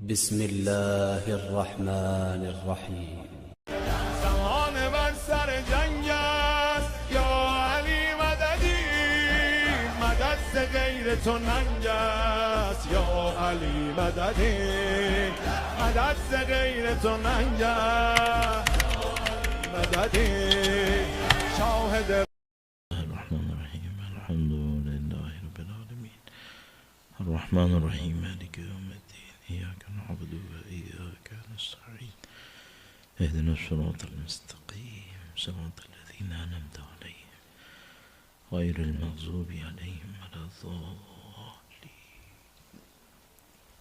بسم الله الرحمن الرحیم. زمان بر سر جنگ است یا علی مددی، مدد ز غیر تو ننگ است یا علی مددی، مدد ز غیر تو ننگ است مددی شاهد. الرحمن الرحیم الحمد لله رب العالمین الرحمن الرحیم مالک یوم الدین ایاک نعبد و ایاک نستعین اهدنا الصراط المستقیم صراط الذین انعمت علیهم غیر المغضوب علیهم ولا الضالین.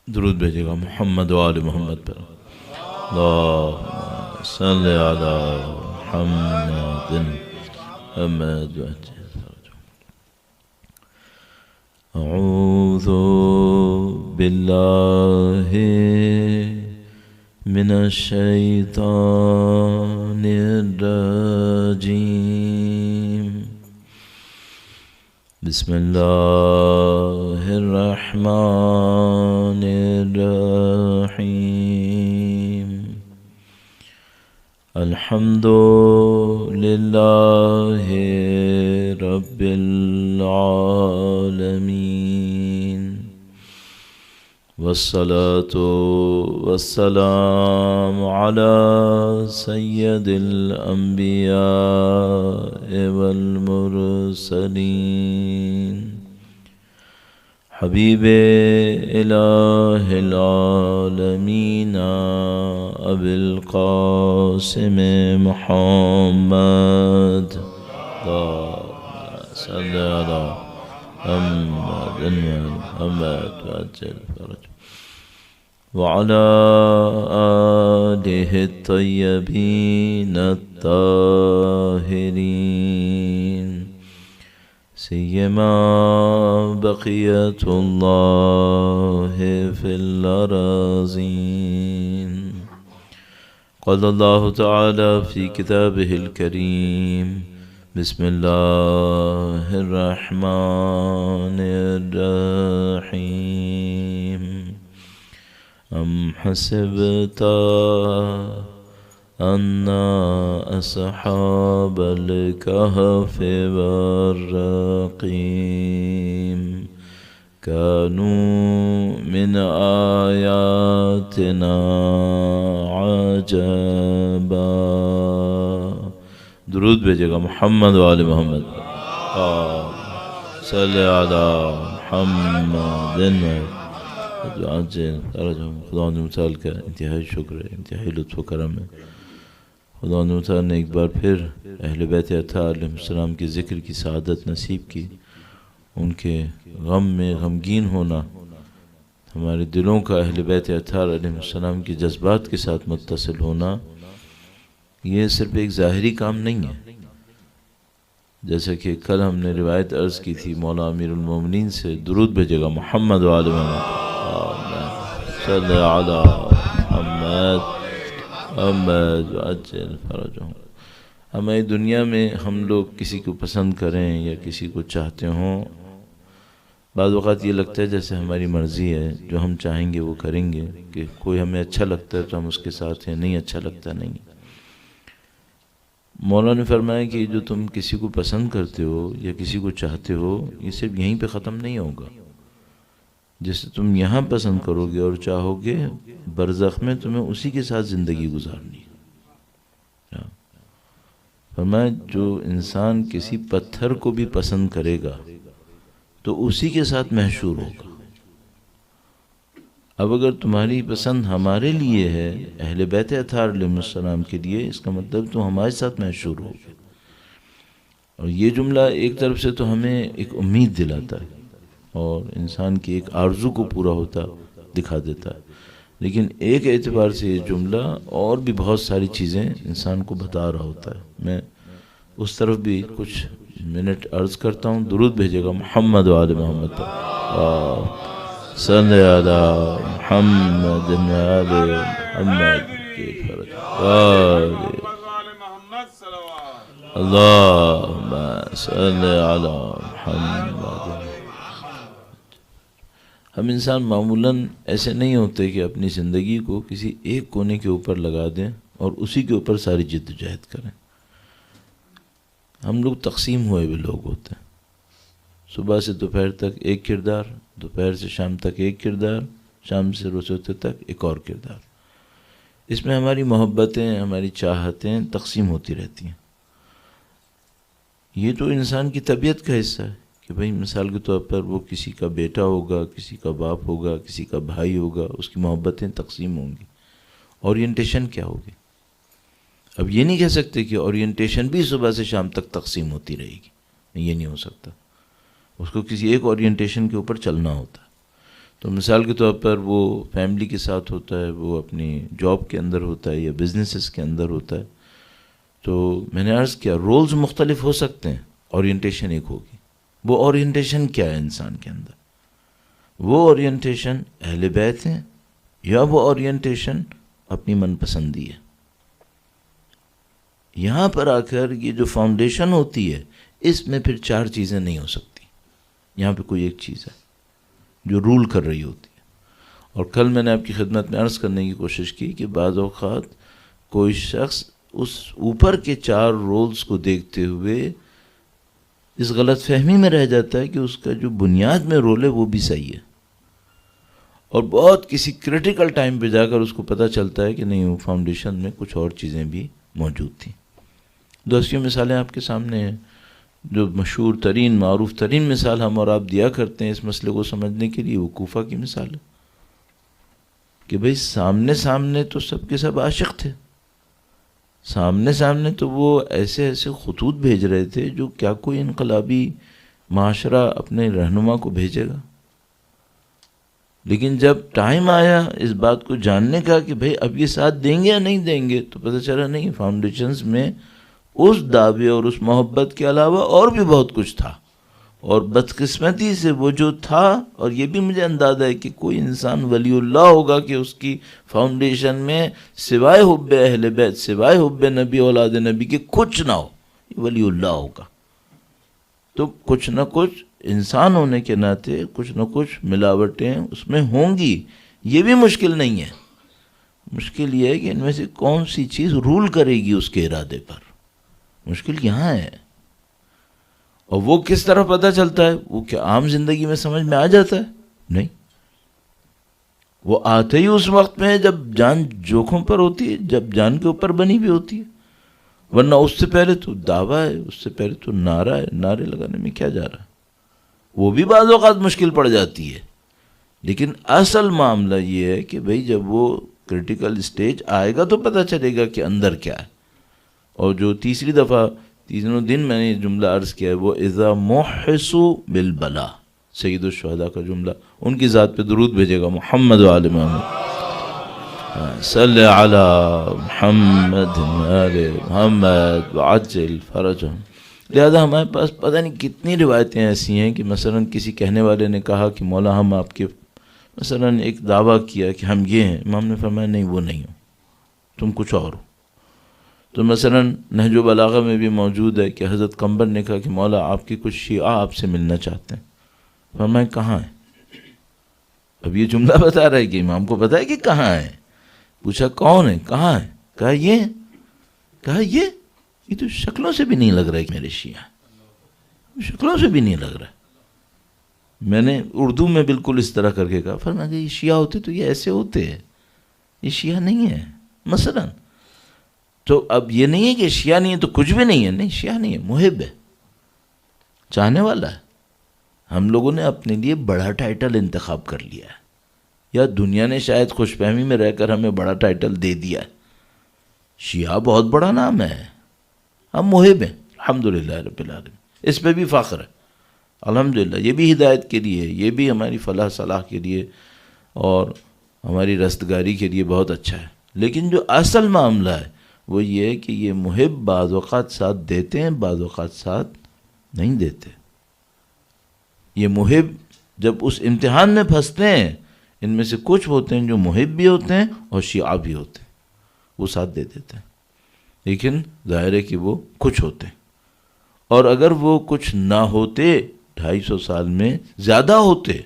درود بھیجے گا محمد و آل محمد پر. اللهم صل علی محمد محمد وعجل. أعوذ بالله من الشيطان الرجيم. بسم الله الرحمن الرحيم. الحمد لله رب العالمين والصلاة والسلام على سيد الأنبياء والمرسلين حبيب إله العالمين أبي القاسم محمد. اللهم صل على محمد محمد وعجل فرجه وعلى آله الطيبين الطاهرين سيما بقية الله في الأراضين. قال الله تعالى في كتابه الكريم: بسم الله الرحمن الرحيم. أم حسبت أن أصحاب الكهف والرقيم كانوا من آياتنا عجبا. درود بھیجے گا محمد و آل محمد. صلی علی محمد. خدا متعال کا انتہائی شکر ہے، انتہائی لطف و کرم ہے. خدا متعال نے ایک بار پھر اہل بیت اطہار علیہ السلام کی ذکر کی سعادت نصیب کی. ان کے غم میں غمگین ہونا، ہمارے دلوں کا اہل بیت اطہار علیہ السلام کے جذبات کے ساتھ متصل ہونا، یہ صرف ایک ظاہری کام نہیں ہے. جیسا کہ کل ہم نے روایت عرض کی تھی مولا امیر المومنین سے، درود بھیجے گا محمد و آل محمد. صلی علی محمد محمد وعجل فرجهم. ہماری دنیا میں ہم لوگ کسی کو پسند کریں یا کسی کو چاہتے ہوں، بعض اوقات یہ لگتا ہے جیسے ہماری مرضی ہے، جو ہم چاہیں گے وہ کریں گے، کہ کوئی ہمیں اچھا لگتا ہے تو ہم اس کے ساتھ ہیں، نہیں اچھا لگتا نہیں. مولا نے فرمایا کہ جو تم کسی کو پسند کرتے ہو یا کسی کو چاہتے ہو، یہ صرف یہیں پہ ختم نہیں ہوگا. جسے تم یہاں پسند کرو گے اور چاہو گے، برزخ میں تمہیں اسی کے ساتھ زندگی گزارنی ہے. فرمایا جو انسان کسی پتھر کو بھی پسند کرے گا تو اسی کے ساتھ محشور ہوگا. اب اگر تمہاری پسند ہمارے لیے ہے، اہل بیت اطہار علیہ السلام کے لیے، اس کا مطلب تو ہمارے ساتھ محشور ہوگا. اور یہ جملہ ایک طرف سے تو ہمیں ایک امید دلاتا ہے اور انسان کی ایک آرزو کو پورا ہوتا دکھا دیتا ہے، لیکن ایک اعتبار سے یہ جملہ اور بھی بہت ساری چیزیں انسان کو بتا رہا ہوتا ہے. میں اس طرف بھی کچھ منٹ عرض کرتا ہوں. درود بھیجے گا محمد و آل محمد. صلی علی محمد و آل محمد. اللهم صل على محمد. ہم انسان معمولاً ایسے نہیں ہوتے کہ اپنی زندگی کو کسی ایک کونے کے اوپر لگا دیں اور اسی کے اوپر ساری جد و جہد کریں. ہم لوگ تقسیم ہوئے ہوئے لوگ ہوتے ہیں. صبح سے دوپہر تک ایک کردار، دوپہر سے شام تک ایک کردار، شام سے روز ہوتے تک ایک اور کردار. اس میں ہماری محبتیں، ہماری چاہتیں تقسیم ہوتی رہتی ہیں. یہ تو انسان کی طبیعت کا حصہ ہے کہ بھئی مثال کے طور پر وہ کسی کا بیٹا ہوگا، کسی کا باپ ہوگا، کسی کا بھائی ہوگا، اس کی محبتیں تقسیم ہوں گی. اورینٹیشن کیا ہوگی؟ اب یہ نہیں کہہ سکتے کہ اورینٹیشن بھی صبح سے شام تک تقسیم ہوتی رہے گی. یہ نہیں ہو سکتا. اس کو کسی ایک اورینٹیشن کے اوپر چلنا ہوتا ہے. تو مثال کے طور پر وہ فیملی کے ساتھ ہوتا ہے، وہ اپنی جاب کے اندر ہوتا ہے یا بزنسز کے اندر ہوتا ہے. تو میں نے عرض کیا رولز مختلف ہو سکتے ہیں، اورینٹیشن ایک ہوگی. وہ اورینٹیشن کیا ہے انسان کے اندر؟ وہ اورینٹیشن اہل بیت ہیں یا وہ اورینٹیشن اپنی من پسندی ہے؟ یہاں پر آ کر یہ جو فاؤنڈیشن ہوتی ہے اس میں پھر چار چیزیں نہیں ہو سکتی. یہاں پہ کوئی ایک چیز ہے جو رول کر رہی ہوتی ہے. اور کل میں نے آپ کی خدمت میں عرض کرنے کی کوشش کی کہ بعض اوقات کوئی شخص اس اوپر کے چار رولز کو دیکھتے ہوئے اس غلط فہمی میں رہ جاتا ہے کہ اس کا جو بنیاد میں رول ہے وہ بھی صحیح ہے، اور بہت کسی کریٹیکل ٹائم پہ جا کر اس کو پتہ چلتا ہے کہ نہیں، وہ فاؤنڈیشن میں کچھ اور چیزیں بھی موجود تھیں. دوستیوں مثالیں آپ کے سامنے ہیں. جو مشہور ترین معروف ترین مثال ہم اور آپ دیا کرتے ہیں اس مسئلے کو سمجھنے کے لیے، وہ کوفہ کی مثال ہے کہ بھئی سامنے سامنے تو سب کے سب عاشق تھے. سامنے سامنے تو وہ ایسے ایسے خطوط بھیج رہے تھے جو کیا کوئی انقلابی معاشرہ اپنے رہنما کو بھیجے گا. لیکن جب ٹائم آیا اس بات کو جاننے کا کہ بھئی اب یہ ساتھ دیں گے یا نہیں دیں گے، تو پتہ چلا نہیں، فاؤنڈیشنز میں اس دعوے اور اس محبت کے علاوہ اور بھی بہت کچھ تھا. اور بدقسمتی سے وہ جو تھا، اور یہ بھی مجھے اندازہ ہے کہ کوئی انسان ولی اللہ ہوگا کہ اس کی فاؤنڈیشن میں سوائے حب اہل بیت، سوائے حب نبی اولاد نبی کے کچھ نہ ہو، یہ ولی اللہ ہوگا. تو کچھ نہ کچھ انسان ہونے کے ناطے کچھ نہ کچھ ملاوٹیں اس میں ہوں گی. یہ بھی مشکل نہیں ہے. مشکل یہ ہے کہ ان میں سے کون سی چیز رول کرے گی اس کے ارادے پر. مشکل یہاں ہے. اور وہ کس طرح پتہ چلتا ہے؟ وہ کیا عام زندگی میں سمجھ میں آ جاتا ہے؟ نہیں. وہ آتے ہی اس وقت میں جب جان جوکھوں پر ہوتی ہے، جب جان کے اوپر بنی بھی ہوتی ہے. ورنہ اس سے پہلے تو دعویٰ ہے، اس سے پہلے تو نعرہ ہے. نعرے لگانے میں کیا جا رہا ہے؟ وہ بھی بعض اوقات مشکل پڑ جاتی ہے. لیکن اصل معاملہ یہ ہے کہ بھئی جب وہ کریٹیکل اسٹیج آئے گا تو پتہ چلے گا کہ اندر کیا ہے. اور جو تیسری دفعہ تیسروں دن میں نے یہ جملہ عرض کیا ہے، وہ اذا محسو بالبلا، سید الشہداء کا جملہ. ان کی ذات پہ درود بھیجے گا محمد و آل محمد، صلی علی محمد آل محمد وعجل فرجہم. لہذا ہمارے پاس پتہ نہیں کتنی روایتیں ایسی ہیں کہ مثلا کسی کہنے والے نے کہا کہ مولا ہم آپ کے مثلا ایک دعویٰ کیا کہ ہم یہ ہیں. امام نے فرمایا نہیں، وہ نہیں ہو، تم کچھ اور ہو. تو مثلا نہج و بلاغہ میں بھی موجود ہے کہ حضرت قمبر نے کہا کہ مولا آپ کے کچھ شیعہ آپ سے ملنا چاہتے ہیں. فرمایا کہاں ہیں؟ اب یہ جملہ بتا رہا ہے کہ امام کو پتا ہے کہ کہاں ہیں. پوچھا کون ہے، کہاں ہے؟ کہا یہ. کہا یہ تو شکلوں سے بھی نہیں لگ رہا ہے کہ میرے شیعہ، شکلوں سے بھی نہیں لگ رہا. میں نے اردو میں بالکل اس طرح کر کے کہا. فرمایا کہ یہ شیعہ ہوتے تو یہ ایسے ہوتے ہیں، یہ شیعہ نہیں ہے مثلا. تو اب یہ نہیں ہے کہ شیعہ نہیں ہے تو کچھ بھی نہیں ہے. نہیں، شیعہ نہیں ہے، محب ہے، چاہنے والا ہے. ہم لوگوں نے اپنے لیے بڑا ٹائٹل انتخاب کر لیا ہے، یا دنیا نے شاید خوش فہمی میں رہ کر ہمیں بڑا ٹائٹل دے دیا ہے. شیعہ بہت بڑا نام ہے. ہم محب ہیں الحمدللہ رب العالمین. اس پہ بھی فخر ہے الحمدللہ. یہ بھی ہدایت کے لیے، یہ بھی ہماری فلاح صلاح کے لیے اور ہماری رستگاری کے لیے بہت اچھا ہے. لیکن جو اصل معاملہ ہے وہ یہ ہے کہ یہ محب بعض اوقات ساتھ دیتے ہیں، بعض اوقات ساتھ نہیں دیتے. یہ محب جب اس امتحان میں پھنستے ہیں، ان میں سے کچھ ہوتے ہیں جو محب بھی ہوتے ہیں اور شیعہ بھی ہوتے ہیں، وہ ساتھ دے دیتے ہیں. لیکن ظاہر ہے کہ وہ کچھ ہوتے ہیں. اور اگر وہ کچھ نہ ہوتے، 250 سال میں زیادہ ہوتے،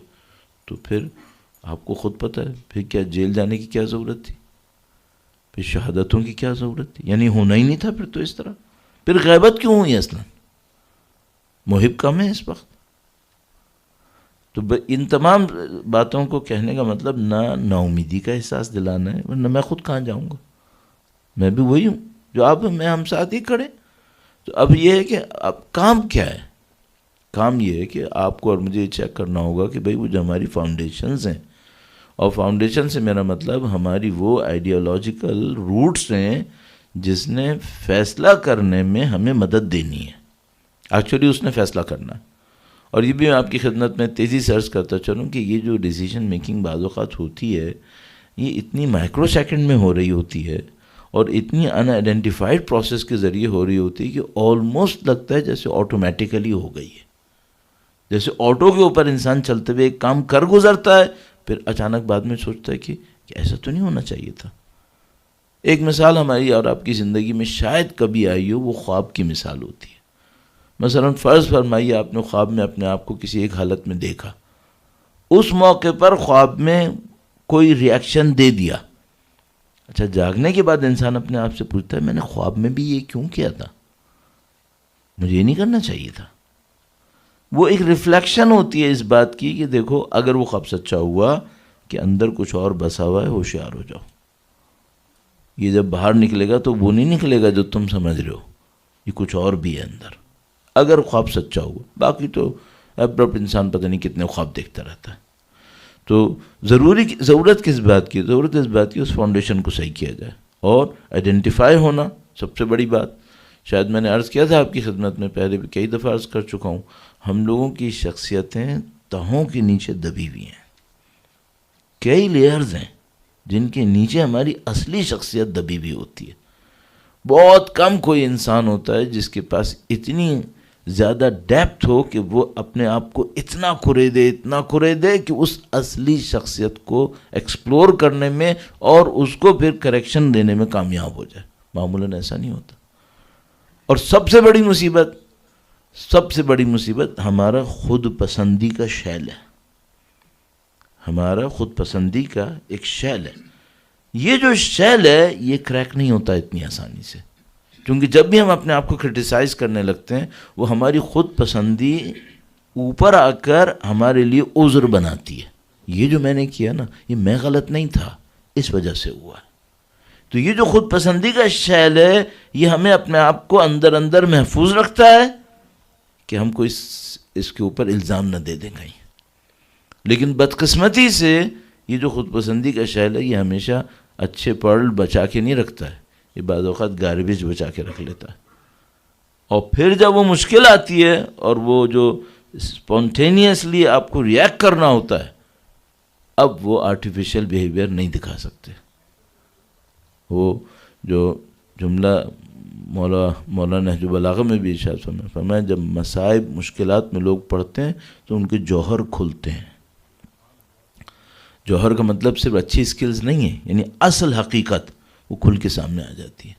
تو پھر آپ کو خود پتہ ہے پھر کیا جیل جانے کی کیا ضرورت تھی، پھر شہادتوں کی کیا ضرورت تھی، یعنی ہونا ہی نہیں تھا پھر تو اس طرح. پھر غیبت کیوں ہوئی اصلا؟ محب کم ہے اس وقت. تو ان تمام باتوں کو کہنے کا مطلب نہ نا امیدی کا احساس دلانا ہے، ورنہ میں خود کہاں جاؤں گا، میں بھی وہی ہوں جو آپ میں ہم ساتھ ہی کھڑے. تو اب یہ ہے کہ اب کام کیا ہے؟ کام یہ ہے کہ آپ کو اور مجھے یہ چیک کرنا ہوگا کہ بھئی وہ جو ہماری فاؤنڈیشنز ہیں، اور فاؤنڈیشن سے میرا مطلب ہماری وہ آئیڈیالوجیکل روٹس ہیں جس نے فیصلہ کرنے میں ہمیں مدد دینی ہے. ایکچولی اس نے فیصلہ کرنا ہے. اور یہ بھی میں آپ کی خدمت میں تیزی سے عرض کرتا چلوں کہ یہ جو ڈیسیژن میکنگ بعض اوقات ہوتی ہے یہ اتنی مائکرو سیکنڈ میں ہو رہی ہوتی ہے اور اتنی ان آئیڈینٹیفائڈ پروسیس کے ذریعے ہو رہی ہوتی ہے کہ آلموسٹ لگتا ہے جیسے آٹومیٹیکلی ہو گئی ہے. جیسے آٹو کے اوپر انسان چلتے ہوئے ایک کام کر گزرتا ہے، پھر اچانک بعد میں سوچتا ہے کہ ایسا تو نہیں ہونا چاہیے تھا. ایک مثال ہماری اور آپ کی زندگی میں شاید کبھی آئی ہو، وہ خواب کی مثال ہوتی ہے. مثلا فرض فرمائیے آپ نے خواب میں اپنے آپ کو کسی ایک حالت میں دیکھا، اس موقع پر خواب میں کوئی ری ایکشن دے دیا. اچھا جاگنے کے بعد انسان اپنے آپ سے پوچھتا ہے میں نے خواب میں بھی یہ کیوں کیا تھا، مجھے یہ نہیں کرنا چاہیے تھا. وہ ایک ریفلیکشن ہوتی ہے اس بات کی کہ دیکھو اگر وہ خواب سچا ہوا کہ اندر کچھ اور بسا ہوا ہے، ہوشیار ہو جاؤ. یہ جب باہر نکلے گا تو وہ نہیں نکلے گا جو تم سمجھ رہے ہو، یہ کچھ اور بھی ہے اندر. اگر خواب سچا ہوا، باقی تو ابرپٹ انسان پتہ نہیں کتنے خواب دیکھتا رہتا ہے. تو ضرورت کس بات کی؟ ضرورت اس بات کی اس فاؤنڈیشن کو صحیح کیا جائے اور آئیڈینٹیفائی ہونا سب سے بڑی بات. شاید میں نے عرض کیا تھا آپ کی خدمت میں، پہلے بھی کئی دفعہ عرض کر چکا ہوں، ہم لوگوں کی شخصیتیں تہوں کے نیچے دبی ہوئی ہیں. کئی لیئرز ہیں جن کے نیچے ہماری اصلی شخصیت دبی ہوئی ہوتی ہے. بہت کم کوئی انسان ہوتا ہے جس کے پاس اتنی زیادہ ڈیپتھ ہو کہ وہ اپنے آپ کو اتنا کھرے دے کہ اس اصلی شخصیت کو ایکسپلور کرنے میں اور اس کو پھر کریکشن دینے میں کامیاب ہو جائے. معمولاً ایسا نہیں ہوتا. اور سب سے بڑی مصیبت ہمارا خود پسندی کا شیل ہے. ہمارا خود پسندی کا ایک شیل ہے. یہ جو شیل ہے یہ کریک نہیں ہوتا اتنی آسانی سے، کیونکہ جب بھی ہم اپنے آپ کو کرٹیسائز کرنے لگتے ہیں وہ ہماری خود پسندی اوپر آ کر ہمارے لیے عذر بناتی ہے. یہ جو میں نے کیا نا یہ میں غلط نہیں تھا، اس وجہ سے ہوا. تو یہ جو خود پسندی کا شیل ہے یہ ہمیں اپنے آپ کو اندر محفوظ رکھتا ہے کہ ہم کو اس کے اوپر الزام نہ دے دیں کہیں. لیکن بدقسمتی سے یہ جو خود پسندی کا شیل ہے یہ ہمیشہ اچھے پرل بچا کے نہیں رکھتا ہے، یہ بعض اوقات گاربیج بچا کے رکھ لیتا ہے. اور پھر جب وہ مشکل آتی ہے اور وہ جو اسپونٹینیسلی آپ کو ریئیکٹ کرنا ہوتا ہے، اب وہ آرٹیفیشل بیہیویئر نہیں دکھا سکتے. وہ جو جملہ مولانا نہج البلاغہ میں بھی ارشاد فرمایا جب مصائب مشکلات میں لوگ پڑھتے ہیں تو ان کے جوہر کھلتے ہیں. جوہر کا مطلب صرف اچھی سکلز نہیں ہے، یعنی اصل حقیقت وہ کھل کے سامنے آ جاتی ہے.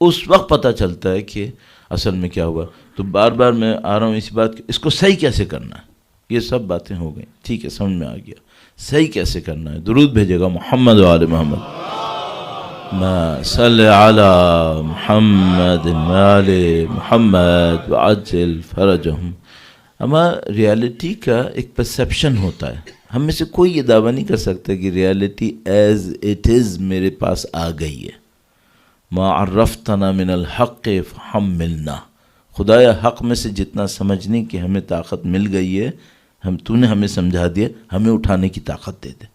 اس وقت پتہ چلتا ہے کہ اصل میں کیا ہوا. تو بار بار میں آ رہا ہوں اسی بات اس کو صحیح کیسے کرنا ہے. یہ سب باتیں ہو گئیں، ٹھیک ہے، سمجھ میں آ گیا صحیح کیسے کرنا ہے. درود بھیجے گا محمد و آل محمد. ما صلی علی محمد آل محمد وعجل فرجہم. ہمارا ریالٹی کا ایک پرسیپشن ہوتا ہے. ہم میں سے کوئی یہ دعویٰ نہیں کر سکتا کہ ریالٹی ایز اٹ از میرے پاس آ گئی ہے. ما عرفتنا من الحق فحملنا. خدایا حق میں سے جتنا سمجھنے کی ہمیں طاقت مل گئی ہے تو نے ہمیں سمجھا دیا، ہمیں اٹھانے کی طاقت دے دے.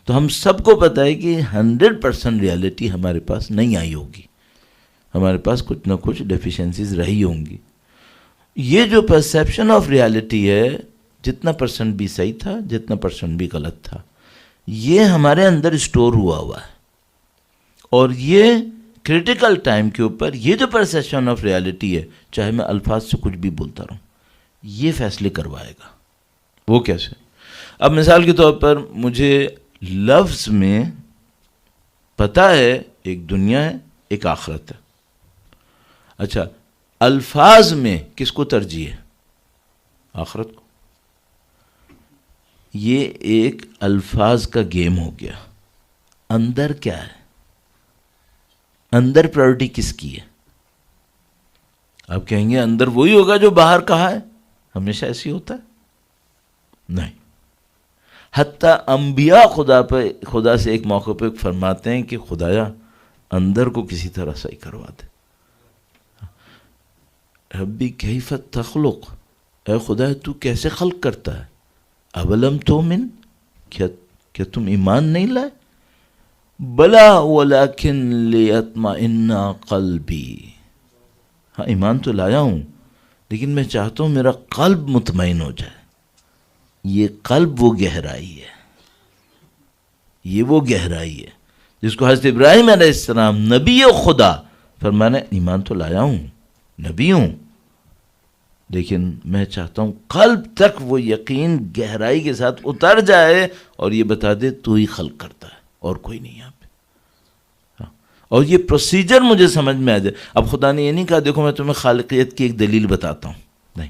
تو ہم سب کو پتہ ہے کہ 100% ریالٹی ہمارے پاس نہیں آئی ہوگی، ہمارے پاس کچھ نہ کچھ ڈیفیشنسیز رہی ہوں گی. یہ جو پرسیپشن آف ریالٹی ہے، جتنا پرسنٹ بھی صحیح تھا جتنا پرسنٹ بھی غلط تھا، یہ ہمارے اندر اسٹور ہوا ہے. اور یہ کریٹیکل ٹائم کے اوپر یہ جو پرسیپشن آف ریالٹی ہے، چاہے میں الفاظ سے کچھ بھی بولتا رہوں، یہ فیصلے کروائے گا. وہ کیسے؟ اب مثال کے طور پر مجھے لفظ میں پتہ ہے ایک دنیا ہے ایک آخرت ہے. اچھا الفاظ میں کس کو ترجیح ہے؟ آخرت کو. یہ ایک الفاظ کا گیم ہو گیا. اندر کیا ہے؟ اندر پرائورٹی کس کی ہے؟ آپ کہیں گے اندر وہی ہوگا جو باہر کہا ہے. ہمیشہ ایسی ہوتا ہے؟ نہیں. حتیٰ انبیاء خدا سے ایک موقع پہ فرماتے ہیں کہ خدایا اندر کو کسی طرح صحیح کروا دے. ربی کیف تخلق، اے خدا تو کیسے خلق کرتا ہے؟ اولم تؤمن، کیا تم ایمان نہیں لائے؟ بلا ولکن لیطمئن قلبی، ہاں ایمان تو لایا ہوں لیکن میں چاہتا ہوں میرا قلب مطمئن ہو جائے. یہ قلب وہ گہرائی ہے، یہ وہ گہرائی ہے جس کو حضرت ابراہیم علیہ السلام نبی خدا فرمانے ایمان تو لایا ہوں، نبی ہوں، لیکن میں چاہتا ہوں قلب تک وہ یقین گہرائی کے ساتھ اتر جائے اور یہ بتا دے تو ہی خلق کرتا ہے اور کوئی نہیں یہاں پہ. اور یہ پروسیجر مجھے سمجھ میں آ جائے. اب خدا نے یہ نہیں کہا دیکھو میں تمہیں خالقیت کی ایک دلیل بتاتا ہوں، نہیں.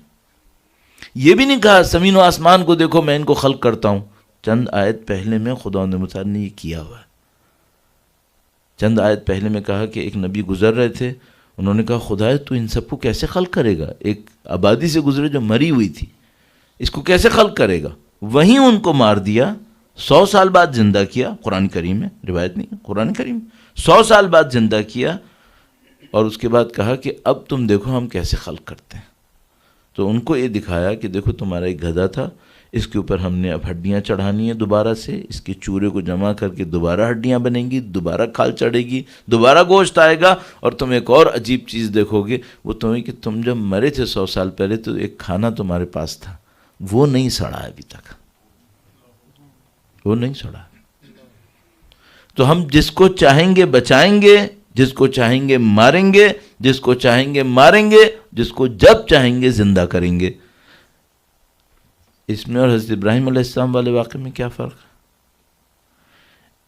یہ بھی نہیں کہا زمین و آسمان کو دیکھو میں ان کو خلق کرتا ہوں. چند آیت پہلے میں خدا نے یہ کیا ہوا ہے. چند آیت پہلے میں کہا کہ ایک نبی گزر رہے تھے، انہوں نے کہا خدا تو ان سب کو کیسے خلق کرے گا؟ ایک آبادی سے گزرے جو مری ہوئی تھی، اس کو کیسے خلق کرے گا؟ وہیں ان کو مار دیا، 100 سال بعد زندہ کیا. قرآن کریم ہے، روایت نہیں، قرآن کریم. 100 سال بعد زندہ کیا اور اس کے بعد کہا کہ اب تم دیکھو ہم کیسے خلق کرتے ہیں. تو ان کو یہ دکھایا کہ دیکھو تمہارا ایک گدھا تھا، اس کے اوپر ہم نے اب ہڈیاں چڑھانی ہیں دوبارہ سے، اس کے چورے کو جمع کر کے دوبارہ ہڈیاں بنیں گی، دوبارہ کھال چڑھے گی، دوبارہ گوشت آئے گا. اور تم ایک اور عجیب چیز دیکھو گے، وہ تمہیں کہ تم جب مرے تھے 100 سال پہلے تو ایک کھانا تمہارے پاس تھا، وہ نہیں سڑا ہے ابھی تک، وہ نہیں سڑا. تو ہم جس کو چاہیں گے بچائیں گے، جس کو چاہیں گے ماریں گے، جس کو چاہیں گے ماریں گے، جس کو جب چاہیں گے زندہ کریں گے. اس میں اور حضرت ابراہیم علیہ السلام والے واقعے میں کیا فرق ہے؟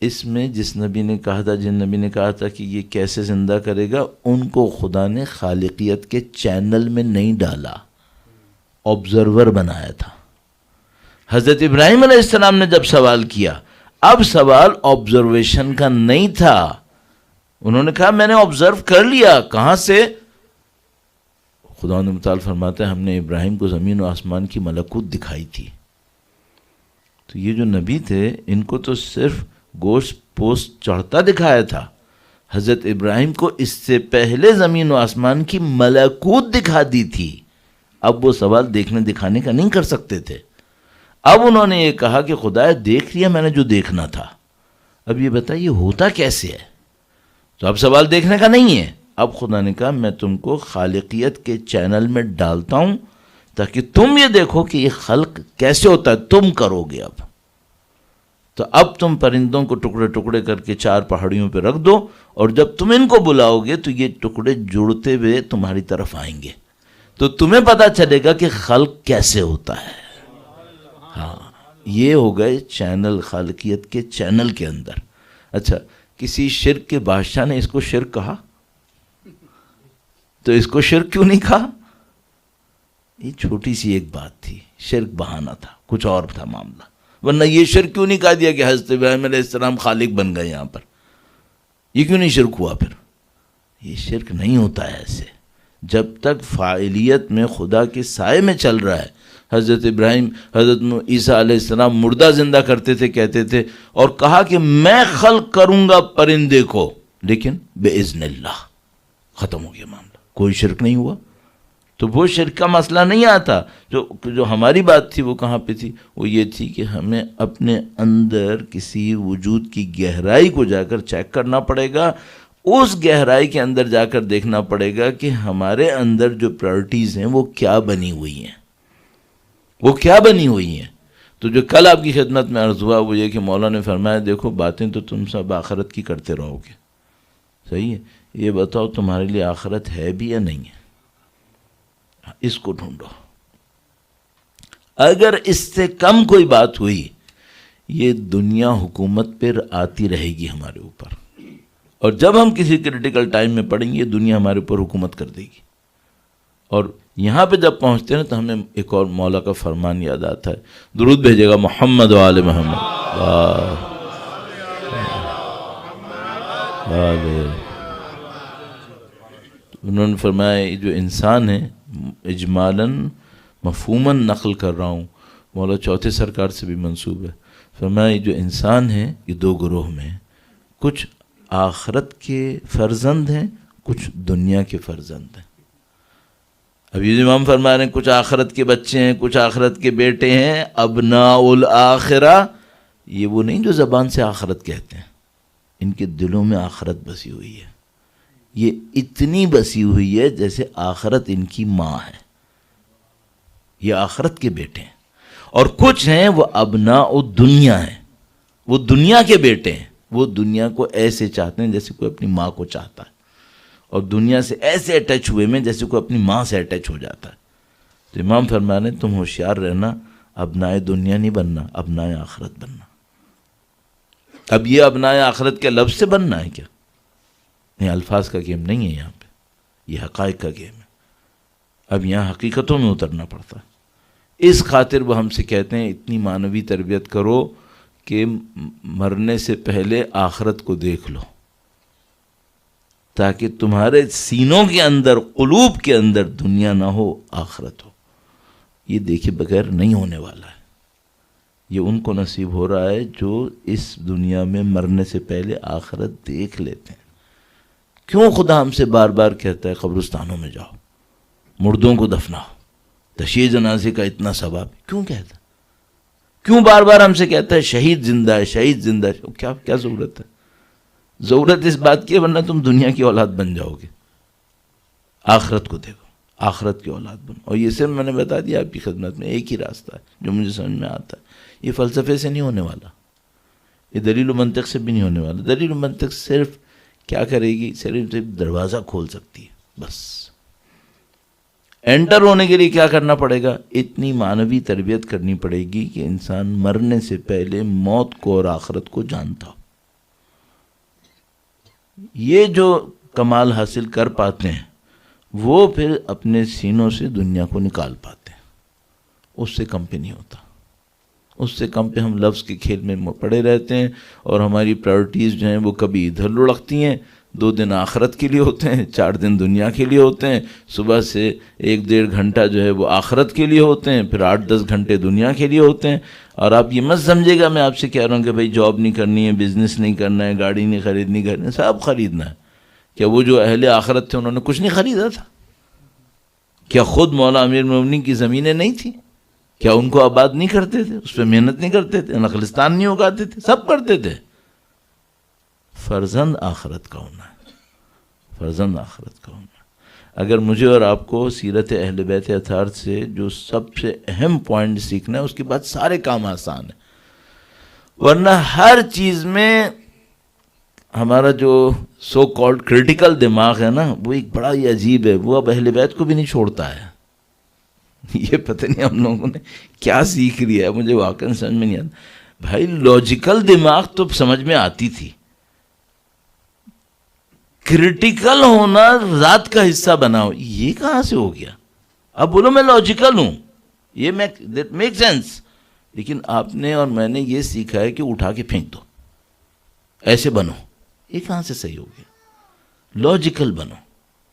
اس میں جس نبی نے کہا تھا، جن نبی نے کہا تھا کہ یہ کیسے زندہ کرے گا، ان کو خدا نے خالقیت کے چینل میں نہیں ڈالا، آبزرور بنایا تھا. حضرت ابراہیم علیہ السلام نے جب سوال کیا، اب سوال آبزرویشن کا نہیں تھا. انہوں نے کہا میں نے آبزرو کر لیا. کہاں سے؟ خدا نے متعال فرماتا ہے ہم نے ابراہیم کو زمین و آسمان کی ملکوت دکھائی تھی. تو یہ جو نبی تھے ان کو تو صرف گوشت پوست چڑھتا دکھایا تھا. حضرت ابراہیم کو اس سے پہلے زمین و آسمان کی ملکوت دکھا دی تھی. اب وہ سوال دیکھنے دکھانے کا نہیں کر سکتے تھے. اب انہوں نے یہ کہا کہ خدا دیکھ لیا میں نے جو دیکھنا تھا، اب یہ بتائیے ہوتا کیسے ہے؟ تو اب سوال دیکھنے کا نہیں ہے. اب خدا نے کہا میں تم کو خالقیت کے چینل میں ڈالتا ہوں تاکہ تم یہ دیکھو کہ یہ خلق کیسے ہوتا ہے. تم کرو گے اب. تو اب تم پرندوں کو ٹکڑے ٹکڑے کر کے 4 پہاڑیوں پہ رکھ دو اور جب تم ان کو بلاؤ گے تو یہ ٹکڑے جڑتے ہوئے تمہاری طرف آئیں گے تو تمہیں پتا چلے گا کہ خلق کیسے ہوتا ہے. ہاں یہ ہو گئے چینل، خالقیت کے چینل کے اندر. اچھا کسی شرک کے بادشاہ نے اس کو شرک کہا تو اس کو شرک کیوں نہیں کہا؟ یہ چھوٹی سی ایک بات تھی، شرک بہانہ تھا، کچھ اور تھا معاملہ. ورنہ یہ شرک کیوں نہیں کہا دیا کہ حضرت ابراہیم علیہ السلام خالق بن گئے یہاں پر؟ یہ کیوں نہیں شرک ہوا پھر؟ یہ شرک نہیں ہوتا ہے ایسے جب تک فاعلیت میں خدا کے سائے میں چل رہا ہے. حضرت ابراہیم، حضرت عیسیٰ علیہ السلام مردہ زندہ کرتے تھے، کہتے تھے اور کہا کہ میں خلق کروں گا پرندے کو لیکن بِإِذْنِ اللہ. ختم ہو گیا معاملہ، کوئی شرک نہیں ہوا. تو وہ شرک کا مسئلہ نہیں آتا. جو ہماری بات تھی وہ کہاں پہ تھی؟ وہ یہ تھی کہ ہمیں اپنے اندر کسی وجود کی گہرائی کو جا کر چیک کرنا پڑے گا. اس گہرائی کے اندر جا کر دیکھنا پڑے گا کہ ہمارے اندر جو پرائرٹیز ہیں وہ کیا بنی ہوئی ہیں، وہ کیا بنی ہوئی ہیں. تو جو کل آپ کی خدمت میں عرض ہوا وہ یہ کہ مولا نے فرمایا دیکھو باتیں تو تم سب آخرت کی کرتے رہو گے، صحیح ہے، یہ بتاؤ تمہارے لیے آخرت ہے بھی یا نہیں ہے؟ اس کو ڈھونڈو. اگر اس سے کم کوئی بات ہوئی یہ دنیا حکومت پر آتی رہے گی ہمارے اوپر، اور جب ہم کسی کرٹیکل ٹائم میں پڑیں گے دنیا ہمارے اوپر حکومت کر دے گی اور یہاں پہ جب پہنچتے ہیں تو ہمیں ایک اور مولا کا فرمان یاد آتا ہے. درود بھیجے گا محمد و آل محمد. انہوں نے فرمایا یہ جو انسان ہے اجمالاً مفہوماً نقل کر رہا ہوں، مولا چوتھے سرکار سے بھی منسوب ہے. فرمایا یہ جو انسان ہے یہ دو گروہ میں ہیں، کچھ آخرت کے فرزند ہیں، کچھ دنیا کے فرزند ہیں. اب یہ امام فرما رہے ہیں کچھ آخرت کے بچے ہیں، کچھ آخرت کے بیٹے ہیں. ابناء الآخرہ یہ وہ نہیں جو زبان سے آخرت کہتے ہیں، ان کے دلوں میں آخرت بسی ہوئی ہے. یہ اتنی بسی ہوئی ہے جیسے آخرت ان کی ماں ہے. یہ آخرت کے بیٹے ہیں. اور کچھ ہیں وہ ابناء الدنیا ہیں، وہ دنیا کے بیٹے ہیں. وہ دنیا کو ایسے چاہتے ہیں جیسے کوئی اپنی ماں کو چاہتا ہے، اور دنیا سے ایسے اٹیچ ہوئے میں جیسے کوئی اپنی ماں سے اٹیچ ہو جاتا ہے. تو امام فرما رہے ہیں تم ہوشیار رہنا، ابنائے دنیا نہیں بننا، ابنائے آخرت بننا. اب یہ ابنائے آخرت کے لفظ سے بننا ہے کیا؟ نہیں، الفاظ کا گیم نہیں ہے یہاں پہ، یہ حقائق کا گیم ہے. اب یہاں حقیقتوں میں اترنا پڑتا ہے. اس خاطر وہ ہم سے کہتے ہیں اتنی معنوی تربیت کرو کہ مرنے سے پہلے آخرت کو دیکھ لو، تاکہ تمہارے سینوں کے اندر، قلوب کے اندر دنیا نہ ہو، آخرت ہو. یہ دیکھے بغیر نہیں ہونے والا ہے. یہ ان کو نصیب ہو رہا ہے جو اس دنیا میں مرنے سے پہلے آخرت دیکھ لیتے ہیں. کیوں خدا ہم سے بار بار کہتا ہے قبرستانوں میں جاؤ، مردوں کو دفناؤ، تشییع جنازے کا اتنا ثواب؟ کیوں کہتا ہے؟ کیوں بار بار ہم سے کہتا ہے شہید زندہ ہے، شہید زندہ ہے؟ کیا ضرورت ہے؟ ضرورت اس بات کی ہے ورنہ تم دنیا کی اولاد بن جاؤ گے. آخرت کو دیکھو، آخرت کی اولاد بنو. اور یہ صرف میں نے بتا دیا آپ کی خدمت میں ایک ہی راستہ ہے جو مجھے سمجھ میں آتا ہے. یہ فلسفے سے نہیں ہونے والا، یہ دلیل و منطق سے بھی نہیں ہونے والا. دلیل و منطق صرف کیا کرے گی؟ صرف دروازہ کھول سکتی ہے بس. انٹر ہونے کے لیے کیا کرنا پڑے گا؟ اتنی معنوی تربیت کرنی پڑے گی کہ انسان مرنے سے پہلے موت کو اور آخرت کو جانتا ہو. یہ جو کمال حاصل کر پاتے ہیں وہ پھر اپنے سینوں سے دنیا کو نکال پاتے ہیں. اس سے کم پہ نہیں ہوتا. اس سے کم پہ ہم لفظ کے کھیل میں پڑے رہتے ہیں، اور ہماری پرائورٹیز جو ہیں وہ کبھی ادھر لڑکتی ہیں. 2 دن آخرت کے لیے ہوتے ہیں، 4 دن دنیا کے لیے ہوتے ہیں. صبح سے 1-1.5 گھنٹہ جو ہے وہ آخرت کے لیے ہوتے ہیں، پھر 8-10 گھنٹے دنیا کے لیے ہوتے ہیں. اور آپ یہ مت سمجھے گا میں آپ سے کہہ رہا ہوں کہ بھائی جاب نہیں کرنی ہے، بزنس نہیں کرنا ہے، گاڑی نہیں خریدنی ہے، سب خریدنا ہے. کیا وہ جو اہل آخرت تھے انہوں نے کچھ نہیں خریدا تھا؟ کیا خود مولا امیر المومنین کی زمینیں نہیں تھیں؟ کیا ان کو آباد نہیں کرتے تھے؟ اس پہ محنت نہیں کرتے تھے؟ نخلستان نہیں اگاتے تھے؟ سب کرتے تھے. فرزند آخرت کا ہونا ہے، فرزند آخرت کا ہونا ہے. اگر مجھے اور آپ کو سیرت اہل بیت اطہار سے جو سب سے اہم پوائنٹ سیکھنا ہے، اس کے بعد سارے کام آسان ہیں. ورنہ ہر چیز میں ہمارا جو سو کالڈ کریٹیکل دماغ ہے نا، وہ ایک بڑا ہی عجیب ہے. وہ اب اہل بیت کو بھی نہیں چھوڑتا ہے. یہ پتہ نہیں ہم لوگوں نے کیا سیکھ لیا ہے، مجھے واقعی سمجھ میں نہیں آتا. بھائی لاجیکل دماغ تو سمجھ میں آتی تھی، کریٹیکل ہونا ذات کا حصہ بناؤ یہ کہاں سے ہو گیا؟ اب بولو میں لاجیکل ہوں، یہ میک سینس. لیکن آپ نے اور میں نے یہ سیکھا ہے کہ اٹھا کے پھینک دو، ایسے بنو. یہ کہاں سے صحیح ہو گیا؟ لاجیکل بنو.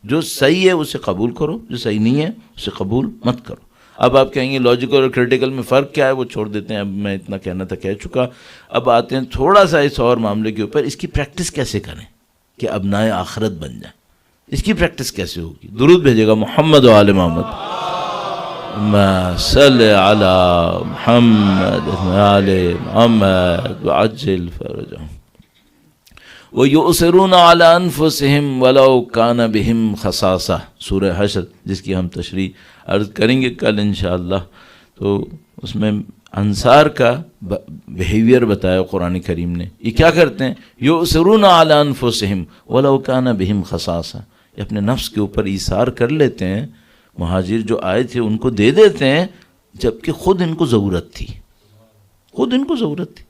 جو صحیح ہے اسے قبول کرو، جو صحیح نہیں ہے اسے قبول مت کرو. اب آپ کہیں گے لاجیکل اور کریٹیکل میں فرق کیا ہے؟ وہ چھوڑ دیتے ہیں، اب میں اتنا کہنا تھا کہہ چکا. اب آتے ہیں تھوڑا سا اس اور معاملے کے اوپر، اس کی پریکٹس کیسے کریں کہ ابنائے آخرت بن جائیں. اس کی پریکٹس کیسے ہوگی؟ درود بھیجے گا محمد و آل محمد. صلی علی محمد آل محمد وعجل فرجهم وَيُؤْثِرُونَ عَلَىٰ أَنفُسِهِمْ وَلَوْ كَانَ بِهِمْ خَصَاصَةٌ، سورہ حشر جس کی ہم تشریح عرض کریں گے کل انشاءاللہ. تو اس میں انصار کا بیہیویئر بتایا قرآن کریم نے. یہ کیا کرتے ہیں؟ یؤثرون علی انفسہم ولو کان بہم خصاصہ، یہ اپنے نفس کے اوپر ایثار کر لیتے ہیں. مہاجر جو آئے تھے ان کو دے دیتے ہیں جبکہ خود ان کو ضرورت تھی، خود ان کو ضرورت تھی.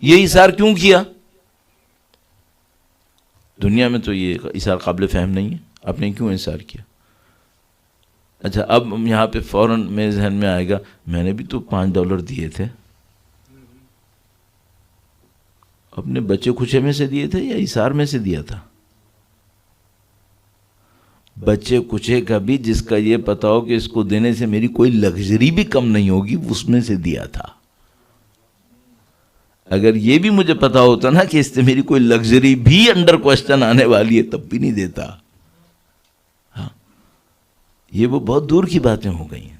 یہ ایثار کیوں کیا؟ دنیا میں تو یہ ایثار قابل فہم نہیں ہے. آپ نے کیوں ایثار کیا؟ اچھا اب یہاں پہ فوراً میرے ذہن میں آئے گا میں نے بھی تو $5 دیے تھے. اپنے بچے کھچے میں سے دیے تھے یا ایثار میں سے دیا تھا؟ بچے کچے کا بھی جس کا یہ پتا ہو کہ اس کو دینے سے میری کوئی لگژری بھی کم نہیں ہوگی اس میں سے دیا تھا. اگر یہ بھی مجھے پتا ہوتا نا کہ اس سے میری کوئی لگژری بھی انڈر کوسچن آنے والی ہے تب بھی نہیں دیتا. ہاں یہ وہ بہت دور کی باتیں ہو گئی ہیں.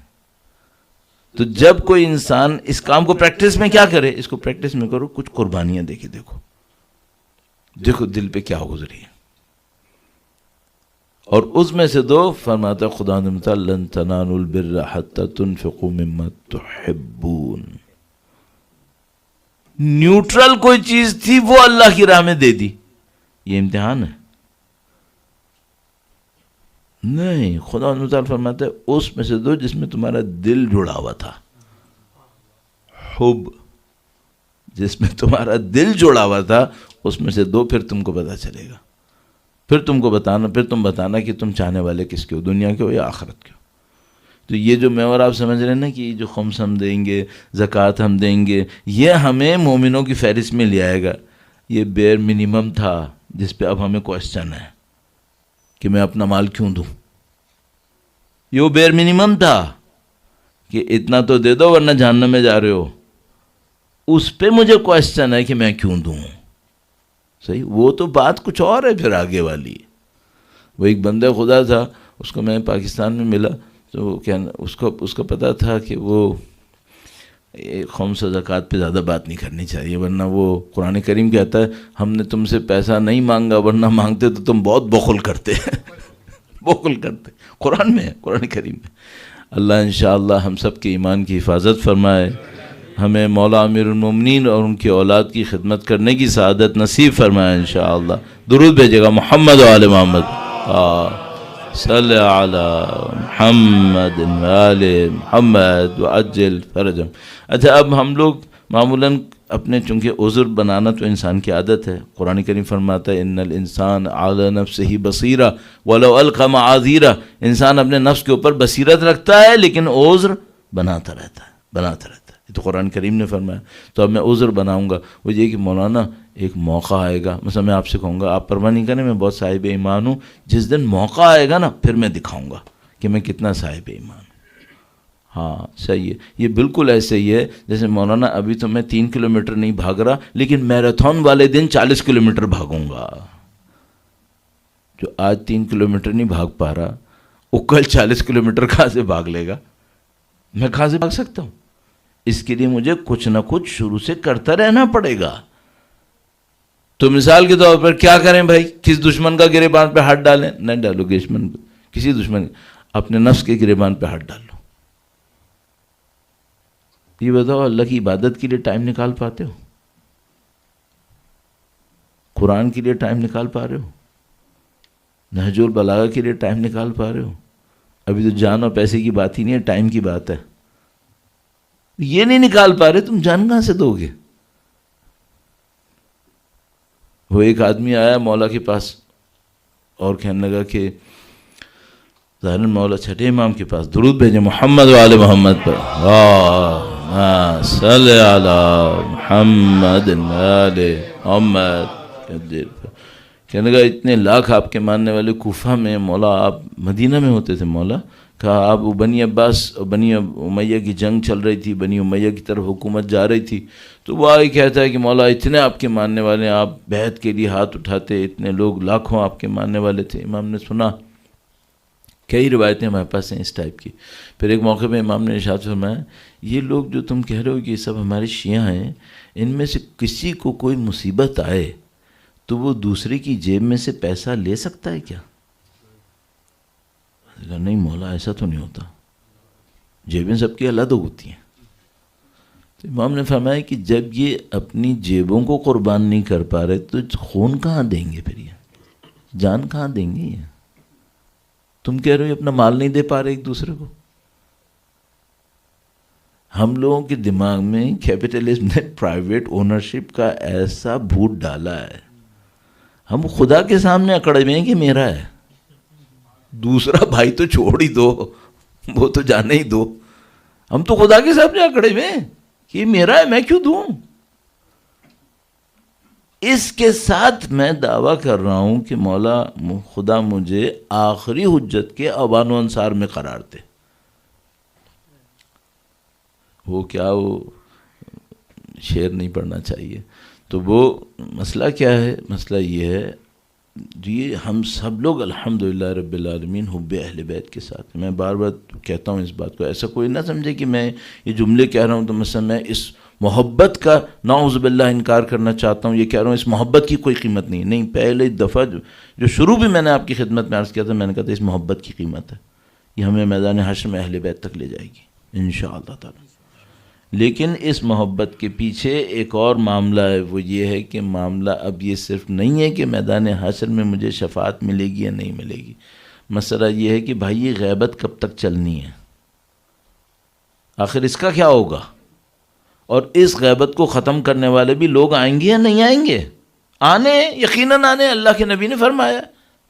تو جب کوئی انسان اس کام کو پریکٹس میں کیا کرے, اس کو پریکٹس میں کرو, کچھ قربانیاں دے کے دیکھو دل پہ کیا گزری ہے, اور اس میں سے دو. فرماتا خدا نے مطلع لن تنالوا البر حتی تنفقوا مما تحبون. نیوٹرل کوئی چیز تھی وہ اللہ کی راہ میں دے دی, یہ امتحان ہے نہیں. خدا تعالیٰ فرماتا ہے اس میں سے دو جس میں تمہارا دل جڑا ہوا تھا. حب, جس میں تمہارا دل جڑا ہوا تھا اس میں سے دو, پھر تم کو پتا چلے گا. پھر تم بتانا کہ تم چاہنے والے کس کے ہو, دنیا کے ہو یا آخرت کے ہو. تو یہ جو میں اور آپ سمجھ رہے ہیں نا کہ جو خمس ہم دیں گے, زکوٰۃ ہم دیں گے, یہ ہمیں مومنوں کی فہرست میں لے آئے گا. یہ بیئر منیمم تھا جس پہ اب ہمیں کوشچن ہے کہ میں اپنا مال کیوں دوں. یہ وہ بیئر منیمم تھا کہ اتنا تو دے دو ورنہ جہنم میں جا رہے ہو. اس پہ مجھے کوشچن ہے کہ میں کیوں دوں. صحیح, وہ تو بات کچھ اور ہے پھر آگے والی. وہ ایک بندہ خدا تھا, اس کو میں پاکستان میں ملا تو کیا اس کو پتا تھا کہ وہ خمس و زکوٰۃ پہ زیادہ بات نہیں کرنی چاہیے ورنہ وہ قرآن کریم کہتا ہے ہم نے تم سے پیسہ نہیں مانگا ورنہ مانگتے تو تم بہت بخل کرتے. بخل کرتے قرآن میں ہے, قرآن کریم میں. اللہ انشاءاللہ ہم سب کے ایمان کی حفاظت فرمائے, ہمیں مولا امیر المومنین اور ان کی اولاد کی خدمت کرنے کی سعادت نصیب فرمائے انشاءاللہ. درود بھیجے گا محمد و آل محمد. صلی علی محمد و آل محمد وعجل فرجهم. اچھا اب ہم لوگ معمولاً اپنے چونکہ عذر بنانا تو انسان کی عادت ہے. قرآن کریم فرماتا ہے ان الانسان علی نفسہ بصیرہ ولو القی معاذیرہ. انسان اپنے نفس کے اوپر بصیرت رکھتا ہے لیکن عذر بناتا رہتا ہے. یہ تو قرآن کریم نے فرمایا. تو اب میں عذر بناؤں گا, وہ یہ کہ مولانا ایک موقع آئے گا, مثلا میں آپ سے کہوں گا آپ پرواہ نہیں کریں میں بہت صاحب ایمان ہوں, جس دن موقع آئے گا نا پھر میں دکھاؤں گا کہ میں کتنا صاحب ایمان ہوں. ہاں صحیح ہے, یہ بالکل ایسے ہی ہے جیسے مولانا ابھی تو میں 3 کلومیٹر نہیں بھاگ رہا لیکن میراتھن والے دن 40 کلومیٹر بھاگوں گا. جو آج 3 کلومیٹر نہیں بھاگ پا رہا وہ کل 40 کلومیٹر کہاں سے بھاگ لے گا؟ میں کہاں سے بھاگ سکتا ہوں؟ اس کے لیے مجھے کچھ نہ کچھ شروع سے کرتا رہنا پڑے گا. تو مثال کے طور پر کیا کریں بھائی, کس دشمن کا گریبان پہ ہاتھ ڈالیں؟ نہیں ڈالو دشمن پہ, کسی دشمن, اپنے نفس کے گریبان پہ ہاتھ ڈال لو. یہ بتاؤ اللہ کی عبادت کے لیے ٹائم نکال پاتے ہو؟ قرآن کے لیے ٹائم نکال پا رہے ہو؟ نہج البلاغہ کے لیے ٹائم نکال پا رہے ہو؟ ابھی تو جان اور پیسے کی بات ہی نہیں ہے, ٹائم کی بات ہے. یہ نہیں نکال پا رہے, تم جان کہاں سے دو گے؟ وہ ایک آدمی آیا مولا کے پاس اور کہنے لگا کہ ظاہر مولا چھٹے امام کے پاس درود بھیجے محمد و آل محمد پر. صلی علی محمد و آل محمد. کہنے لگا اتنے لاکھ آپ کے ماننے والے کوفہ میں, مولا آپ مدینہ میں ہوتے تھے, مولا کہا آپ بنی عباس بنی امیہ کی جنگ چل رہی تھی, بنی امیہ کی طرف حکومت جا رہی تھی, تو وہ آگے کہتا ہے کہ مولا اتنے آپ کے ماننے والے, آپ بیعت کے لیے ہاتھ اٹھاتے, اتنے لوگ لاکھوں آپ کے ماننے والے تھے. امام نے سنا, کئی روایتیں ہمارے پاس ہیں اس ٹائپ کی. پھر ایک موقع پہ امام نے ارشاد فرمایا یہ لوگ جو تم کہہ رہے ہو کہ یہ سب ہمارے شیعہ ہیں, ان میں سے کسی کو کوئی مصیبت آئے تو وہ دوسرے کی جیب میں سے پیسہ لے سکتا ہے کیا؟ نہیں مولا ایسا تو نہیں ہوتا, جیبیں سب کی الگ ہوتی ہیں. تو امام نے فرمایا کہ جب یہ اپنی جیبوں کو قربان نہیں کر پا رہے تو خون کہاں دیں گے, پھر یہ جان کہاں دیں گے؟ یہ تم کہہ رہے ہو اپنا مال نہیں دے پا رہے ایک دوسرے کو. ہم لوگوں کے دماغ میں کیپٹلزم نے پرائیویٹ اونرشپ کا ایسا بھوت ڈالا ہے, ہم خدا کے سامنے اکڑ میں ہیں کہ میرا ہے, دوسرا بھائی تو چھوڑ ہی دو, وہ تو جانے ہی دو. ہم تو خدا کے سامنے آ کھڑے ہوئے کہ یہ میرا ہے، میں کیوں دوں؟ اس کے ساتھ میں دعویٰ کر رہا ہوں کہ مولا خدا مجھے آخری حجت کے اوان و انصار میں قرار دے. وہ کیا، وہ شعر نہیں پڑھنا چاہیے. تو وہ مسئلہ کیا ہے؟ مسئلہ یہ ہے یہ ہم سب لوگ الحمدللہ رب العالمین حب اہل بیت کے ساتھ. میں بار بار کہتا ہوں اس بات کو، ایسا کوئی نہ سمجھے کہ میں یہ جملے کہہ رہا ہوں تو مثلا میں اس محبت کا نعوذ باللہ انکار کرنا چاہتا ہوں، یہ کہہ رہا ہوں اس محبت کی کوئی قیمت نہیں. پہلے دفعہ جو شروع بھی میں نے آپ کی خدمت میں عرض کیا تھا، میں نے کہا تھا اس محبت کی قیمت ہے، یہ ہمیں میدان حشر میں اہل بیت تک لے جائے گی انشاءاللہ تعالی. لیکن اس محبت کے پیچھے ایک اور معاملہ ہے، وہ یہ ہے کہ معاملہ اب یہ صرف نہیں ہے کہ میدان حشر میں مجھے شفاعت ملے گی یا نہیں ملے گی. مسئلہ یہ ہے کہ بھائی یہ غیبت کب تک چلنی ہے، آخر اس کا کیا ہوگا، اور اس غیبت کو ختم کرنے والے بھی لوگ آئیں گے یا نہیں آئیں گے؟ آنے، یقیناً آنے. اللہ کے نبی نے فرمایا.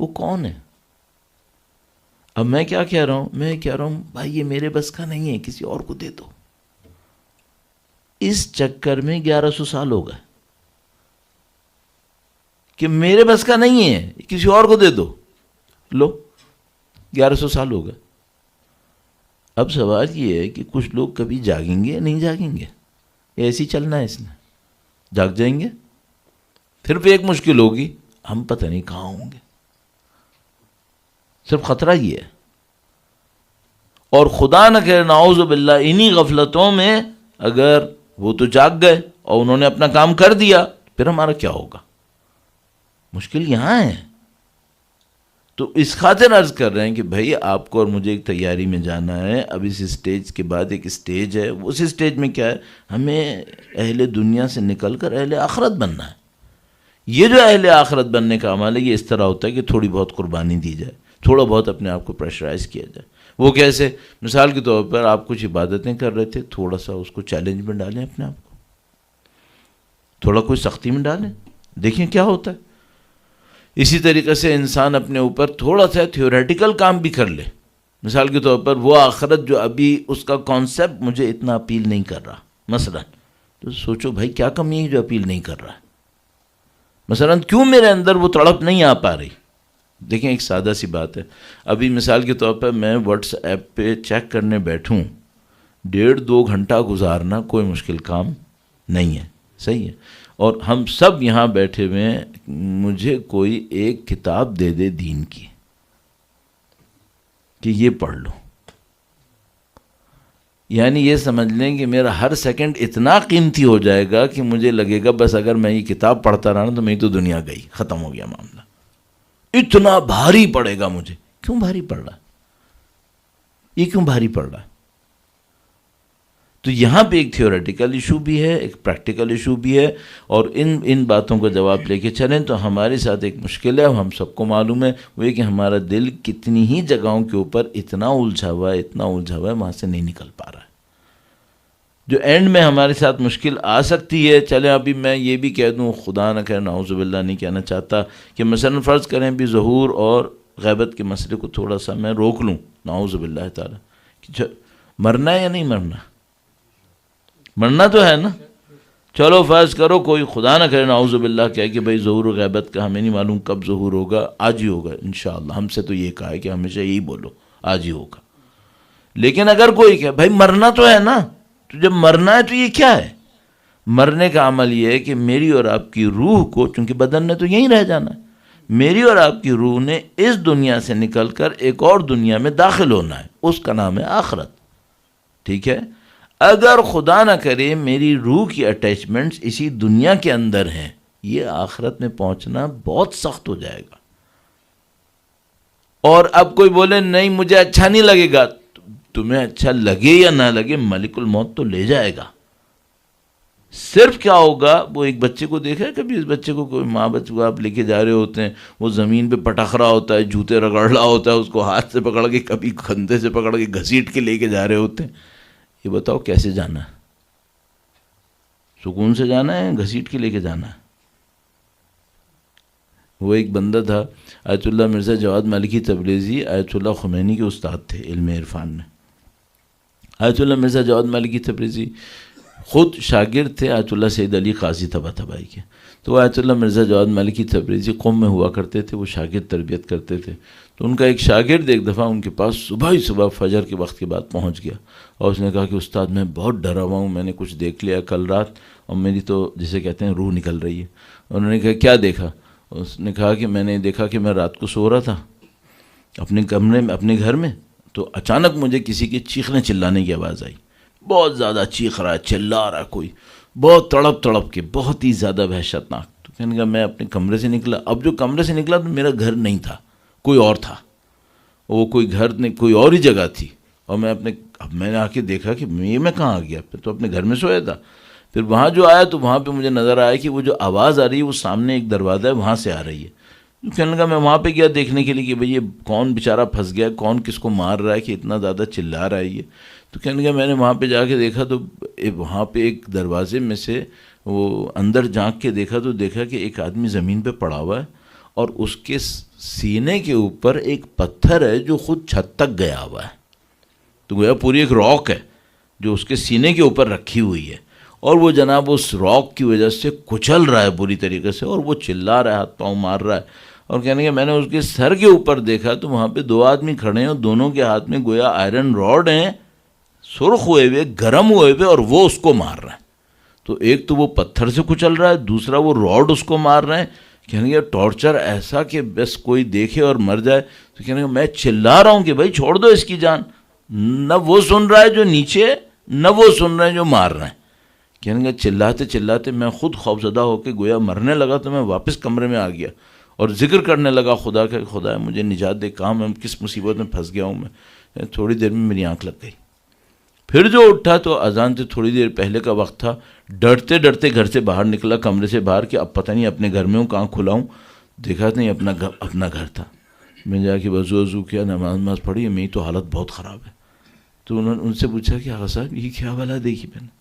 وہ کون ہے؟ اب میں کیا کہہ رہا ہوں؟ میں کہہ رہا ہوں بھائی یہ میرے بس کا نہیں ہے، کسی اور کو دے دو. اس چکر میں 1100 سال ہو گئے کہ میرے بس کا نہیں ہے، کسی اور کو دے دو. لو 1100 سال ہو گئے. اب سوال یہ ہے کہ کچھ لوگ کبھی جاگیں گے یا نہیں جاگیں گے؟ ایسی چلنا ہے اس نے، جاگ جائیں گے. صرف ایک مشکل ہوگی، ہم پتہ نہیں کہاں ہوں گے. صرف خطرہ یہ ہے. اور خدا نہ کرے نعوذ باللہ انہی غفلتوں میں اگر وہ تو جاگ گئے اور انہوں نے اپنا کام کر دیا، پھر ہمارا کیا ہوگا؟ مشکل یہاں ہے. تو اس خاطر عرض کر رہے ہیں کہ بھائی آپ کو اور مجھے ایک تیاری میں جانا ہے. اب اس اسٹیج کے بعد ایک اسٹیج ہے، اس اسٹیج میں کیا ہے؟ ہمیں اہل دنیا سے نکل کر اہل آخرت بننا ہے. یہ جو اہل آخرت بننے کا عمل ہے یہ اس طرح ہوتا ہے کہ تھوڑی بہت قربانی دی جائے، تھوڑا بہت اپنے آپ کو پریشرائز کیا جائے. وہ کیسے؟ مثال کے طور پر آپ کچھ عبادتیں کر رہے تھے، تھوڑا سا اس کو چیلنج میں ڈالیں، اپنے آپ کو تھوڑا کوئی سختی میں ڈالیں، دیکھیں کیا ہوتا ہے. اسی طریقے سے انسان اپنے اوپر تھوڑا سا تھیوریٹیکل کام بھی کر لے. مثال کے طور پر وہ آخرت جو ابھی اس کا کانسیپٹ مجھے اتنا اپیل نہیں کر رہا مثلا، تو سوچو بھائی کیا کمی ہے جو اپیل نہیں کر رہا ہے. مثلا کیوں میرے اندر وہ تڑپ نہیں آ پا رہی؟ دیکھیں ایک سادہ سی بات ہے. ابھی مثال کے طور پر میں واٹس ایپ پہ چیک کرنے بیٹھوں، 1.5-2 گھنٹہ گزارنا کوئی مشکل کام نہیں ہے، صحیح ہے. اور ہم سب یہاں بیٹھے ہوئے ہیں، مجھے کوئی ایک کتاب دے دے دین کی کہ یہ پڑھ لو، یعنی یہ سمجھ لیں کہ میرا ہر سیکنڈ اتنا قیمتی ہو جائے گا کہ مجھے لگے گا بس اگر میں یہ کتاب پڑھتا رہا تو میری تو دنیا گئی، ختم ہو گیا معاملہ. اتنا بھاری پڑے گا مجھے. کیوں بھاری پڑ رہا ہے؟ یہ کیوں بھاری پڑ رہا ہے؟ تو یہاں پہ ایک تھیوریٹیکل ایشو بھی ہے، ایک پریکٹیکل ایشو بھی ہے، اور ان باتوں کا جواب لے کے چلیں تو ہمارے ساتھ ایک مشکل ہے، اور ہم سب کو معلوم ہے وہ یہ کہ ہمارا دل کتنی ہی جگہوں کے اوپر اتنا الجھا ہوا ہے وہاں سے نہیں نکل پا رہا ہے. جو اینڈ میں ہمارے ساتھ مشکل آ سکتی ہے. چلیں ابھی میں یہ بھی کہہ دوں، خدا نہ کہے، نعوذ باللہ نہیں کہنا چاہتا، کہ مثلا فرض کریں بھی ظہور اور غیبت کے مسئلے کو تھوڑا سا میں روک لوں، نعوذ باللہ تعالیٰ، کہ مرنا ہے یا نہیں مرنا؟ مرنا تو ہے نا. چلو فرض کرو کوئی خدا نہ کرے نعوذ باللہ کہے کہ بھائی ظہور و غیبت کا ہمیں نہیں معلوم کب ظہور ہوگا، آج ہی ہوگا انشاءاللہ. ہم سے تو یہ کہا ہے کہ ہمیشہ یہی بولو، آج ہی ہوگا. لیکن اگر کوئی کہے بھائی مرنا تو ہے نا، تو جب مرنا ہے تو یہ کیا ہے؟ مرنے کا عمل یہ ہے کہ میری اور آپ کی روح کو، چونکہ بدن نے تو یہیں رہ جانا ہے، میری اور آپ کی روح نے اس دنیا سے نکل کر ایک اور دنیا میں داخل ہونا ہے، اس کا نام ہے آخرت. ٹھیک ہے؟ اگر خدا نہ کرے میری روح کی اٹیچمنٹس اسی دنیا کے اندر ہیں، یہ آخرت میں پہنچنا بہت سخت ہو جائے گا. اور اب کوئی بولے نہیں مجھے اچھا نہیں لگے گا، تمہیں اچھا لگے یا نہ لگے ملک الموت تو لے جائے گا. صرف کیا ہوگا، وہ ایک بچے کو دیکھا ہے کبھی؟ اس بچے کو کوئی ماں بچے کو آپ لے کے جا رہے ہوتے ہیں، وہ زمین پہ پٹخ رہا ہوتا ہے، جوتے رگڑ رہا ہوتا ہے، اس کو ہاتھ سے پکڑ کے، کبھی کندھے سے پکڑ کے گھسیٹ کے لے کے جا رہے ہوتے ہیں. یہ بتاؤ کیسے جانا ہے؟ سکون سے جانا ہے، گھسیٹ کے لے کے جانا ہے؟ وہ ایک بندہ تھا، آیت اللہ مرزا جواد مالکی تبریزی، آیت اللہ خمینی کے استاد تھے علم عرفان میں. آیت اللہ مرزا جواد مالکی تبریزی خود شاگرد تھے آیت اللہ سید علی قاضی طباطبائی کے. تو آیت اللہ مرزا جواد مالکی تبریزی قم میں ہوا کرتے تھے، وہ شاگرد تربیت کرتے تھے. تو ان کا ایک شاگرد ایک دفعہ ان کے پاس صبح فجر کے وقت کے بعد پہنچ گیا اور اس نے کہا کہ استاد میں بہت ڈرا ہوا ہوں، میں نے کچھ دیکھ لیا کل رات اور میری تو جسے کہتے ہیں روح نکل رہی ہے. انہوں نے کہا کیا دیکھا؟ اس نے کہا کہ میں نے دیکھا کہ میں رات کو سو رہا تھا اپنے کمرے میں اپنے گھر میں، تو اچانک مجھے کسی کے چیخنے چلانے کی آواز آئی، بہت زیادہ چیخ رہا ہے، چلا رہا ہے کوئی، بہت تڑپ کے، بہت ہی زیادہ وحشتناک. تو کہنے کا میں اپنے کمرے سے نکلا. اب جو کمرے سے نکلا تو میرا گھر نہیں تھا، کوئی اور تھا، وہ کوئی گھر نہیں، کوئی اور ہی جگہ تھی. اور میں نے آ کے دیکھا کہ میں کہاں آ گیا، پھر تو اپنے گھر میں سویا تھا. پھر وہاں جو آیا تو وہاں پہ مجھے نظر آیا کہ وہ جو آواز آ رہی ہے وہ سامنے ایک دروازہ ہے وہاں سے آ رہی ہے. کہنے لگا میں وہاں پہ گیا دیکھنے کے لیے کہ بھئی یہ کون بیچارہ پھنس گیا، کون کس کو مار رہا ہے کہ اتنا زیادہ چلا رہا ہے یہ. تو کہنے لگا میں نے وہاں پہ جا کے دیکھا تو وہاں پہ ایک دروازے میں سے وہ اندر جھانک کے دیکھا تو دیکھا کہ ایک آدمی زمین پہ پڑا ہوا ہے اور اس کے سینے کے اوپر ایک پتھر ہے جو خود چھت تک گیا ہوا ہے. تو گویا پوری ایک راک ہے جو اس کے سینے کے اوپر رکھی ہوئی ہے اور وہ جناب اس راک کی وجہ سے کچل رہا ہے پوری طریقے سے اور وہ چلا رہا ہے، ہاتھ پاؤں مار رہا ہے. اور کہنے کہ میں نے اس کے سر کے اوپر دیکھا تو وہاں پہ دو آدمی کھڑے ہیں اور دونوں کے ہاتھ میں گویا آئرن راڈ ہیں، سرخ ہوئے ہوئے، گرم ہوئے ہوئے، اور وہ اس کو مار رہے ہیں. تو ایک تو وہ پتھر سے کچل رہا ہے، دوسرا وہ راڈ اس کو مار رہے ہیں. کہنے کہ ٹارچر ایسا کہ بس کوئی دیکھے اور مر جائے. تو کہنے کہ میں چلا رہا ہوں کہ بھائی چھوڑ دو اس کی جان. نہ وہ سن رہا ہے جو نیچے، نہ وہ سن رہے ہیں جو مار رہے ہیں. کہنے کہ چلاتے میں خود خوفزدہ ہو کے گویا مرنے لگا. تو میں واپس کمرے میں آ گیا اور ذکر کرنے لگا خدا کا، خدا مجھے نجات دے، کہاں میں کس مصیبت میں پھنس گیا ہوں میں. تھوڑی دیر میں میری آنکھ لگ گئی. پھر جو اٹھا تو اذان سے تھوڑی دیر پہلے کا وقت تھا. ڈرتے گھر سے باہر نکلا، کمرے سے باہر کہ اب پتہ نہیں اپنے گھر میں ہوں کہاں کھلا ہوں. دیکھا نہیں اپنا گھر تھا. میں جا کے وضو کیا، نماز پڑھی. میری تو حالت بہت خراب ہے. تو انہوں نے ان سے پوچھا کہ آغا صاحب یہ کیا والا دیکھی میں نے؟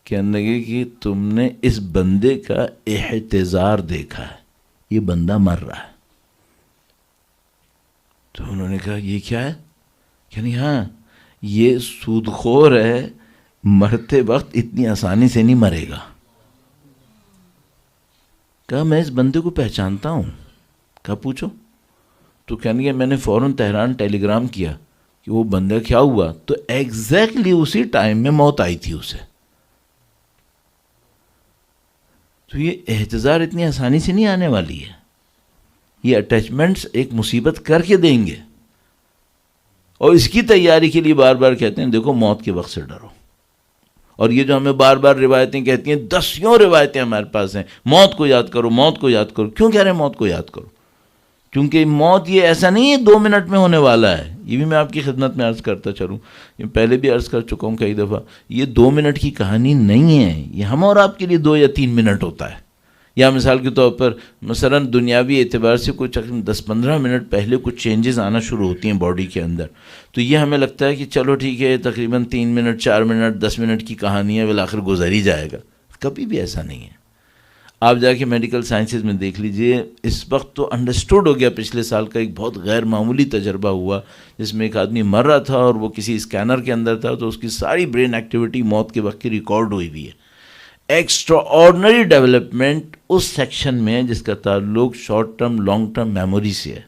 کہنے لگے کہ تم نے اس بندے کا احتضار دیکھا ہے، یہ بندہ مر رہا ہے. تو انہوں نے کہا یہ کیا ہے؟ یعنی ہاں یہ سود خور ہے، مرتے وقت اتنی آسانی سے نہیں مرے گا. کہا میں اس بندے کو پہچانتا ہوں. کہا پوچھو. تو کہنے کہ میں نے فوراً تہران ٹیلی گرام کیا کہ وہ بندہ کیا ہوا. تو ایگزیکٹلی اسی ٹائم میں موت آئی تھی اسے. تو یہ احتضار اتنی آسانی سے نہیں آنے والی ہے. یہ اٹیچمنٹس ایک مصیبت کر کے دیں گے اور اس کی تیاری کے لیے بار بار کہتے ہیں دیکھو موت کے وقت سے ڈرو. اور یہ جو ہمیں بار بار روایتیں کہتی ہیں، دسیوں روایتیں ہمارے پاس ہیں، موت کو یاد کرو، موت کو یاد کرو. کیوں کہہ رہے ہیں موت کو یاد کرو؟ کیونکہ موت یہ ایسا نہیں ہے 2 منٹ میں ہونے والا ہے. یہ بھی میں آپ کی خدمت میں عرض کرتا چلوں، یہ پہلے بھی عرض کر چکا ہوں کئی دفعہ. یہ 2 منٹ کی کہانی نہیں ہے، یہ ہم اور آپ کے لیے 2 یا 3 منٹ ہوتا ہے. یا مثال کے طور پر مثلا دنیاوی اعتبار سے کچھ 10-15 منٹ پہلے کچھ چینجز آنا شروع ہوتی ہیں باڈی کے اندر. تو یہ ہمیں لگتا ہے کہ چلو ٹھیک ہے تقریباً 3 منٹ 4 منٹ 10 منٹ کی کہانی ہے، بالآخر گزر ہی جائے گا. کبھی بھی ایسا نہیں ہے. آپ جا کے میڈیکل سائنسز میں دیکھ لیجئے، اس وقت تو انڈرسٹوڈ ہو گیا. پچھلے سال کا ایک بہت غیر معمولی تجربہ ہوا جس میں ایک آدمی مر رہا تھا اور وہ کسی اسکینر کے اندر تھا تو اس کی ساری برین ایکٹیویٹی موت کے وقت کی ریکارڈ ہوئی ہوئی ہے. ایکسٹرا آرڈنری ڈیولپمنٹ اس سیکشن میں جس کا تعلق short term long term memory سے ہے.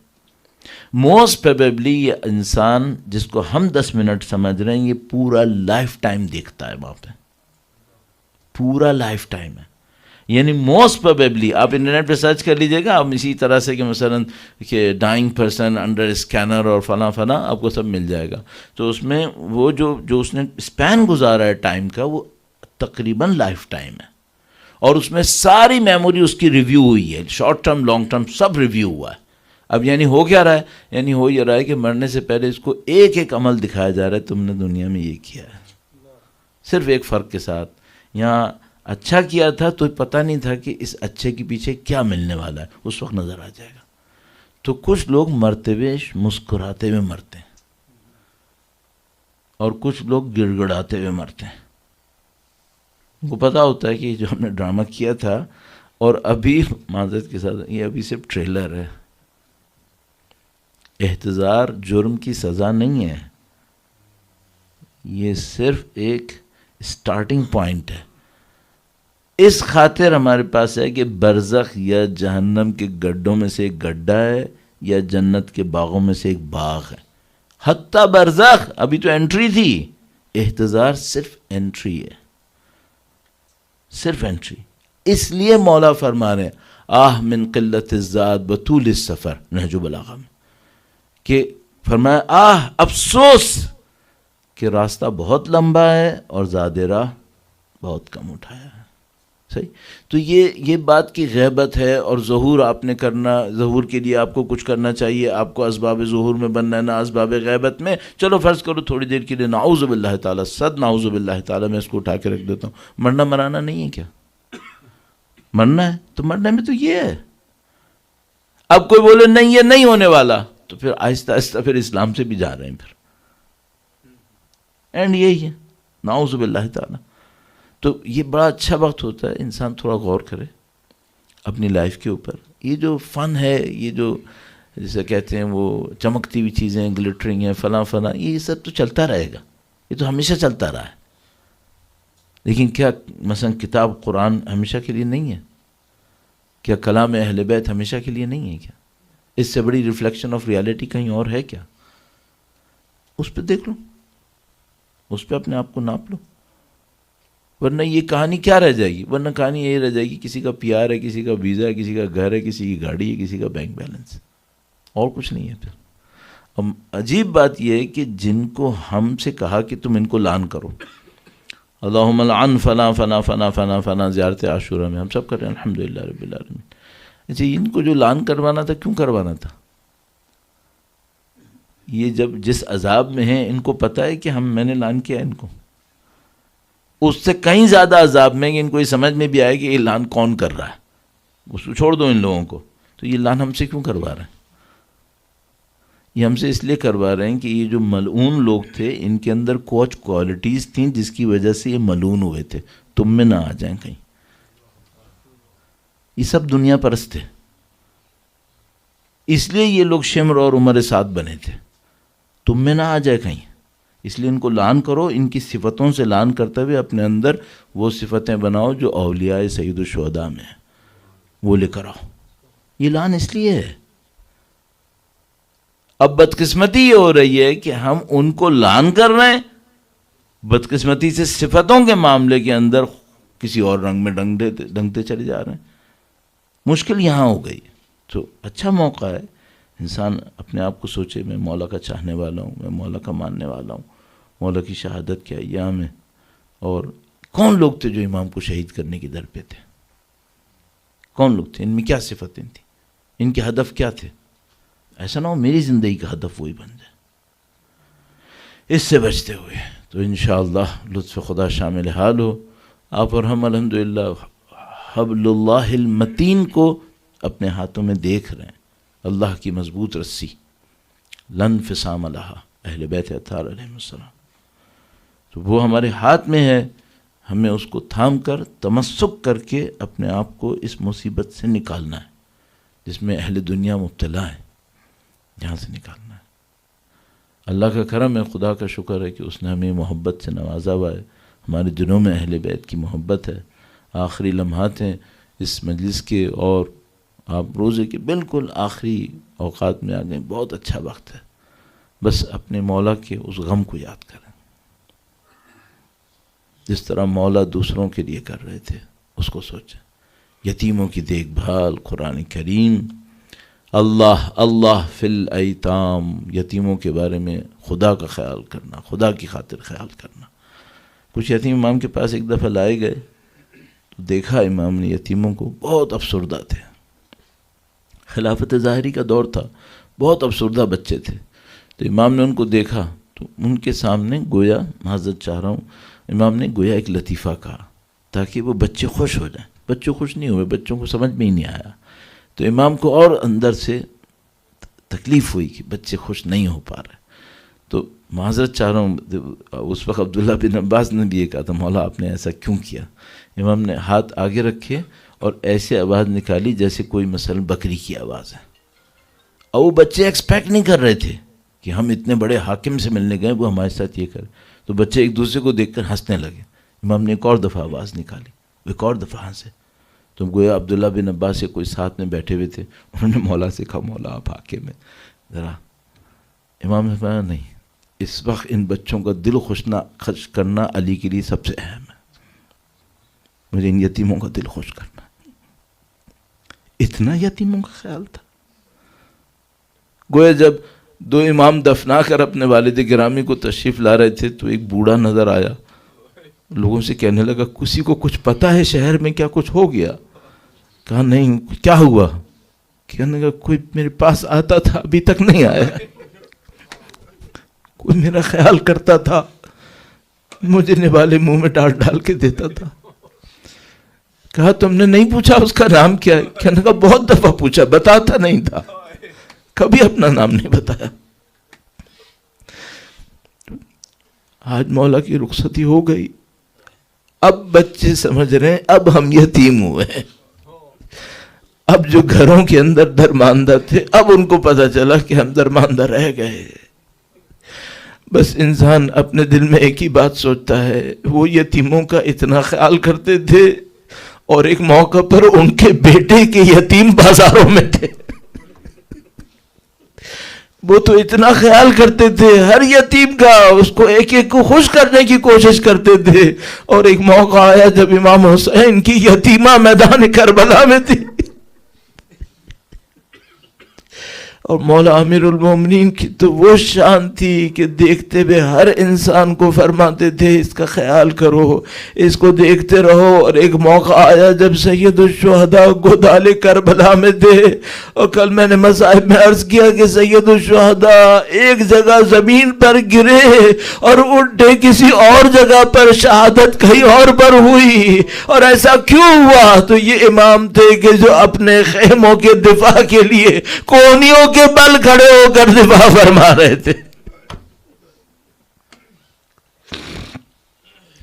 موسٹ پروبیبلی یہ انسان جس کو ہم 10 منٹ سمجھ رہے ہیں یہ پورا لائف ٹائم دیکھتا ہے وہاں پہ، پورا لائف ٹائم ہے. یعنی موسٹ پروبیبلی آپ انٹرنیٹ پہ سرچ کر لیجئے گا، آپ اسی طرح سے کہ مثلا کہ ڈائنگ پرسن انڈر اسکینر اور فلاں آپ کو سب مل جائے گا. تو اس میں وہ جو اس نے اسپین گزارا ہے ٹائم کا وہ تقریباً لائف ٹائم ہے. اور اس میں ساری میموری اس کی ریویو ہوئی ہے، شارٹ ٹرم لانگ ٹرم سب ریویو ہوا ہے. اب یعنی ہو کیا رہا ہے؟ یعنی ہو یہ رہا ہے کہ مرنے سے پہلے اس کو ایک عمل دکھایا جا رہا ہے، تم نے دنیا میں یہ کیا ہے. صرف ایک فرق کے ساتھ، یہاں اچھا کیا تھا تو پتہ نہیں تھا کہ اس اچھے کے پیچھے کیا ملنے والا ہے، اس وقت نظر آ جائے گا. تو کچھ لوگ مرتے ہوئے مسکراتے ہوئے مرتے ہیں اور کچھ لوگ گڑ گڑاتے ہوئے مرتے ہیں. ان کو پتہ ہوتا ہے کہ جو ہم نے ڈرامہ کیا تھا اور ابھی معذرت کے ساتھ یہ ابھی صرف ٹریلر ہے. احتضار جرم کی سزا نہیں ہے، یہ صرف ایک سٹارٹنگ پوائنٹ ہے. اس خاطر ہمارے پاس ہے کہ برزخ یا جہنم کے گڈھوں میں سے ایک گڈھا ہے یا جنت کے باغوں میں سے ایک باغ ہے. حتیٰ برزخ ابھی تو انٹری تھی، احتضار صرف انٹری ہے، صرف انٹری. اس لیے مولا فرما رہے ہیں آہ من قلت الزاد بطول السفر، نہج البلاغہ میں، کہ فرمایا آہ افسوس کہ راستہ بہت لمبا ہے اور زاد راہ بہت کم اٹھایا ہے. صحیح. تو یہ بات کی غیبت ہے. اور ظہور آپ نے کرنا، ظہور کے لیے آپ کو کچھ کرنا چاہیے، آپ کو اسباب ظہور میں بننا ہے، نہ اسباب غیبت میں. چلو فرض کرو تھوڑی دیر کے لیے نعوذ باللہ تعالیٰ، صد نعوذ باللہ تعالیٰ، میں اس کو اٹھا کے رکھ دیتا ہوں. مرنا مرانا نہیں ہے کیا؟ مرنا ہے تو مرنے میں تو یہ ہے. اب کوئی بولے نہیں یہ نہیں ہونے والا، تو پھر آہستہ آہستہ پھر اسلام سے بھی جا رہے ہیں پھر. اینڈ یہی ہے نعوذ باللہ تعالیٰ. تو یہ بڑا اچھا وقت ہوتا ہے انسان تھوڑا غور کرے اپنی لائف کے اوپر. یہ جو فن ہے، یہ جو جیسے کہتے ہیں وہ چمکتی ہوئی چیزیں، گلٹرنگ ہیں، فلاں فلاں، یہ سب تو چلتا رہے گا، یہ تو ہمیشہ چلتا رہا ہے. لیکن کیا مثلا کتاب قرآن ہمیشہ کے لیے نہیں ہے؟ کیا کلام اہل بیت ہمیشہ کے لیے نہیں ہے؟ کیا اس سے بڑی ریفلیکشن آف ریالٹی کہیں اور ہے کیا؟ اس پہ دیکھ لو، اس پہ اپنے آپ کو ناپ لو. ورنہ یہ کہانی کیا رہ جائے گی؟ ورنہ کہانی یہی رہ جائے گی کسی کا پیار ہے، کسی کا ویزا ہے، کسی کا گھر ہے، کسی کی گاڑی ہے، کسی کا بینک بیلنس، اور کچھ نہیں ہے. پھر اب عجیب بات یہ ہے کہ جن کو ہم سے کہا کہ تم ان کو لعن کرو، اللہم لعن فلاں فلاں فلاں فلاں فلاں، زیارت عاشورہ میں ہم سب کر رہے ہیں الحمدللہ رب العالمین. اچھا ان کو جو لعن کروانا تھا کیوں کروانا تھا؟ یہ جب جس عذاب میں ہیں ان کو پتہ ہے کہ میں نے لعن کیا ان کو. اس سے کہیں زیادہ عذاب میں کہ ان کو یہ سمجھ میں بھی آئے کہ یہ لعن کون کر رہا ہے. اس کو چھوڑ دو ان لوگوں کو. تو یہ لعن ہم سے کیوں کروا رہے ہیں؟ یہ ہم سے اس لیے کروا رہے ہیں کہ یہ جو ملعون لوگ تھے ان کے اندر کچھ کوالٹیز تھیں جس کی وجہ سے یہ ملعون ہوئے تھے. تم میں نہ آ جائیں کہیں. یہ سب دنیا پرست تھے، اس لیے یہ لوگ شمر اور عمر سعد بنے تھے. تم میں نہ آ جائے کہیں، اس لیے ان کو لعن کرو. ان کی صفتوں سے لعن کرتے ہوئے اپنے اندر وہ صفتیں بناؤ جو اولیاء سید الشہداء میں ہیں، وہ لے کر آؤ. یہ لعن اس لیے ہے. اب بدقسمتی یہ ہو رہی ہے کہ ہم ان کو لعن کر رہے ہیں، بدقسمتی سے صفتوں کے معاملے کے اندر کسی اور رنگ میں ڈنگتے چلے جا رہے ہیں. مشکل یہاں ہو گئی. تو اچھا موقع ہے انسان اپنے آپ کو سوچے میں مولا کا چاہنے والا ہوں، میں مولا کا ماننے والا ہوں. مولا کی شہادت کے ایام ہے. اور کون لوگ تھے جو امام کو شہید کرنے کی در پہ تھے؟ کون لوگ تھے؟ ان میں کیا صفتیں تھیں؟ ان کے ہدف کیا تھے؟ ایسا نہ ہو میری زندگی کا ہدف وہی بن جائے. اس سے بچتے ہوئے تو انشاءاللہ لطف خدا شامل حال ہو. آپ اور ہم الحمدللہ حبل اللہ المتین کو اپنے ہاتھوں میں دیکھ رہے ہیں. اللہ کی مضبوط رسی، لن انفصام لہا، اہل بیت اطہار علیہ السلام. تو وہ ہمارے ہاتھ میں ہے. ہمیں اس کو تھام کر تمسک کر کے اپنے آپ کو اس مصیبت سے نکالنا ہے جس میں اہل دنیا مبتلا ہے، یہاں سے نکالنا ہے. اللہ کا کرم ہے، خدا کا شکر ہے کہ اس نے ہمیں محبت سے نوازا ہوا ہے. ہمارے دلوں میں اہل بیت کی محبت ہے. آخری لمحات ہیں اس مجلس کے، اور آپ روزے کے بالکل آخری اوقات میں آ گئے. بہت اچھا وقت ہے. بس اپنے مولا کے اس غم کو یاد کریں جس طرح مولا دوسروں کے لیے کر رہے تھے، اس کو سوچیں. یتیموں کی دیکھ بھال، قرآن کریم، اللہ اللہ فی الایتام، یتیموں کے بارے میں خدا کا خیال کرنا، خدا کی خاطر خیال کرنا. کچھ یتیم امام کے پاس ایک دفعہ لائے گئے تو دیکھا امام نے یتیموں کو، بہت افسردہ تھے. خلافت ظاہری کا دور تھا، بہت افسردہ بچے تھے. تو امام نے ان کو دیکھا تو ان کے سامنے گویا، معذرت چاہ رہا ہوں، امام نے گویا ایک لطیفہ کہا تاکہ وہ بچے خوش ہو جائیں. بچے خوش نہیں ہوئے، بچوں کو سمجھ میں ہی نہیں آیا. تو امام کو اور اندر سے تکلیف ہوئی کہ بچے خوش نہیں ہو پا رہے. تو معذرت چاہ رہا ہوں، اس وقت عبداللہ بن عباس نے بھی یہ کہا تھا مولا آپ نے ایسا کیوں کیا؟ امام نے ہاتھ آگے رکھے اور ایسے آواز نکالی جیسے کوئی مثلا بکری کی آواز ہے. اور وہ بچے ایکسپیکٹ نہیں کر رہے تھے کہ ہم اتنے بڑے حاکم سے ملنے گئے، وہ ہمارے ساتھ یہ کرے. تو بچے ایک دوسرے کو دیکھ کر ہنسنے لگے. امام نے ایک اور دفعہ آواز نکالی, ایک اور دفعہ ہنسے. تو گویا عبداللہ بن عباس سے کوئی ساتھ میں بیٹھے ہوئے تھے, انہوں نے مولا سے کہا مولا آپ آکے میں ذرا. امام نے فرمایا نہیں, اس وقت ان بچوں کا دل خوش کرنا علی کے لیے سب سے اہم ہے, مجھے ان یتیموں کا دل خوش کرنا. اتنا یتیموں کا خیال تھا. گویا جب دو امام دفنا کر اپنے والد گرامی کو تشریف لا رہے تھے تو ایک بوڑھا نظر آیا, لوگوں سے کہنے لگا کسی کو کچھ پتا ہے شہر میں کیا کچھ ہو گیا؟ کہا نہیں, کیا ہوا؟ کہنے لگا کوئی میرے پاس آتا تھا ابھی تک نہیں آیا, کوئی میرا خیال کرتا تھا, مجھے نوالے منہ میں ڈال ڈال کے دیتا تھا. کہا تم نے نہیں پوچھا اس کا نام کیا ہے؟ کہنے لگا بہت دفعہ پوچھا, بتاتا نہیں تھا, کبھی اپنا نام نہیں بتایا. آج مولا کی رخصتی ہو گئی, اب بچے سمجھ رہے ہیں اب ہم یتیم ہوئے ہیں. اب جو گھروں کے اندر درماندہ تھے اب ان کو پتہ چلا کہ ہم درماندہ رہ گئے. بس انسان اپنے دل میں ایک ہی بات سوچتا ہے, وہ یتیموں کا اتنا خیال کرتے تھے اور ایک موقع پر ان کے بیٹے کے یتیم بازاروں میں تھے. وہ تو اتنا خیال کرتے تھے ہر یتیم کا, اس کو ایک ایک کو خوش کرنے کی کوشش کرتے تھے. اور ایک موقع آیا جب امام حسین کی یتیمہ میدان کربلا میں تھی اور مولا امیر المومنین کی تو وہ شان تھی کہ دیکھتے ہوئے ہر انسان کو فرماتے تھے اس کا خیال کرو, اس کو دیکھتے رہو. اور ایک موقع آیا جب سید الشہداء گودال کربلا میں تھے, اور کل میں نے مصائب میں عرض کیا کہ سید الشہداء ایک جگہ زمین پر گرے اور اٹھے کسی اور جگہ پر, شہادت کہیں اور پر ہوئی. اور ایسا کیوں ہوا؟ تو یہ امام تھے کہ جو اپنے خیموں کے دفاع کے لیے کونیوں کے بل کھڑے ہو کر دفاع فرما رہے تھے.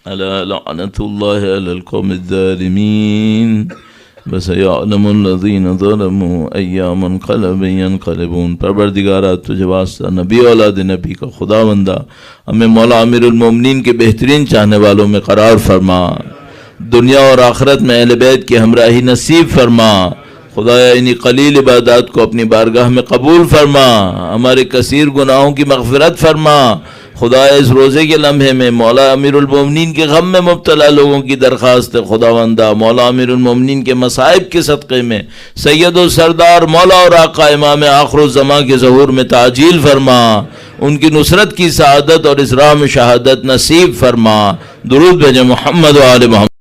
الا لعنت اللہ علی القوم الظالمین وسیعلم الذین ظلموا ای منقلب ینقلبون. پروردگارہ تجھے واسطہ نبی اولاد نبی کا خدا بندہ ہمیں مولا امیر المومنین کے بہترین چاہنے والوں میں قرار فرما, دنیا اور آخرت میں اہل بیت کی ہمراہی نصیب فرما. خدایا انہی قلیل عبادات کو اپنی بارگاہ میں قبول فرما, ہمارے کثیر گناہوں کی مغفرت فرما. خدایا اس روزے کے لمحے میں مولا امیر المومنین کے غم میں مبتلا لوگوں کی درخواست خداوندہ مولا امیر المومنین کے مصائب کے صدقے میں سید و سردار مولا اور آقا امام آخر الزماں کے ظہور میں تعجیل فرما, ان کی نصرت کی سعادت اور اسراء میں شہادت نصیب فرما. درود بھیجے محمد و آل محمد.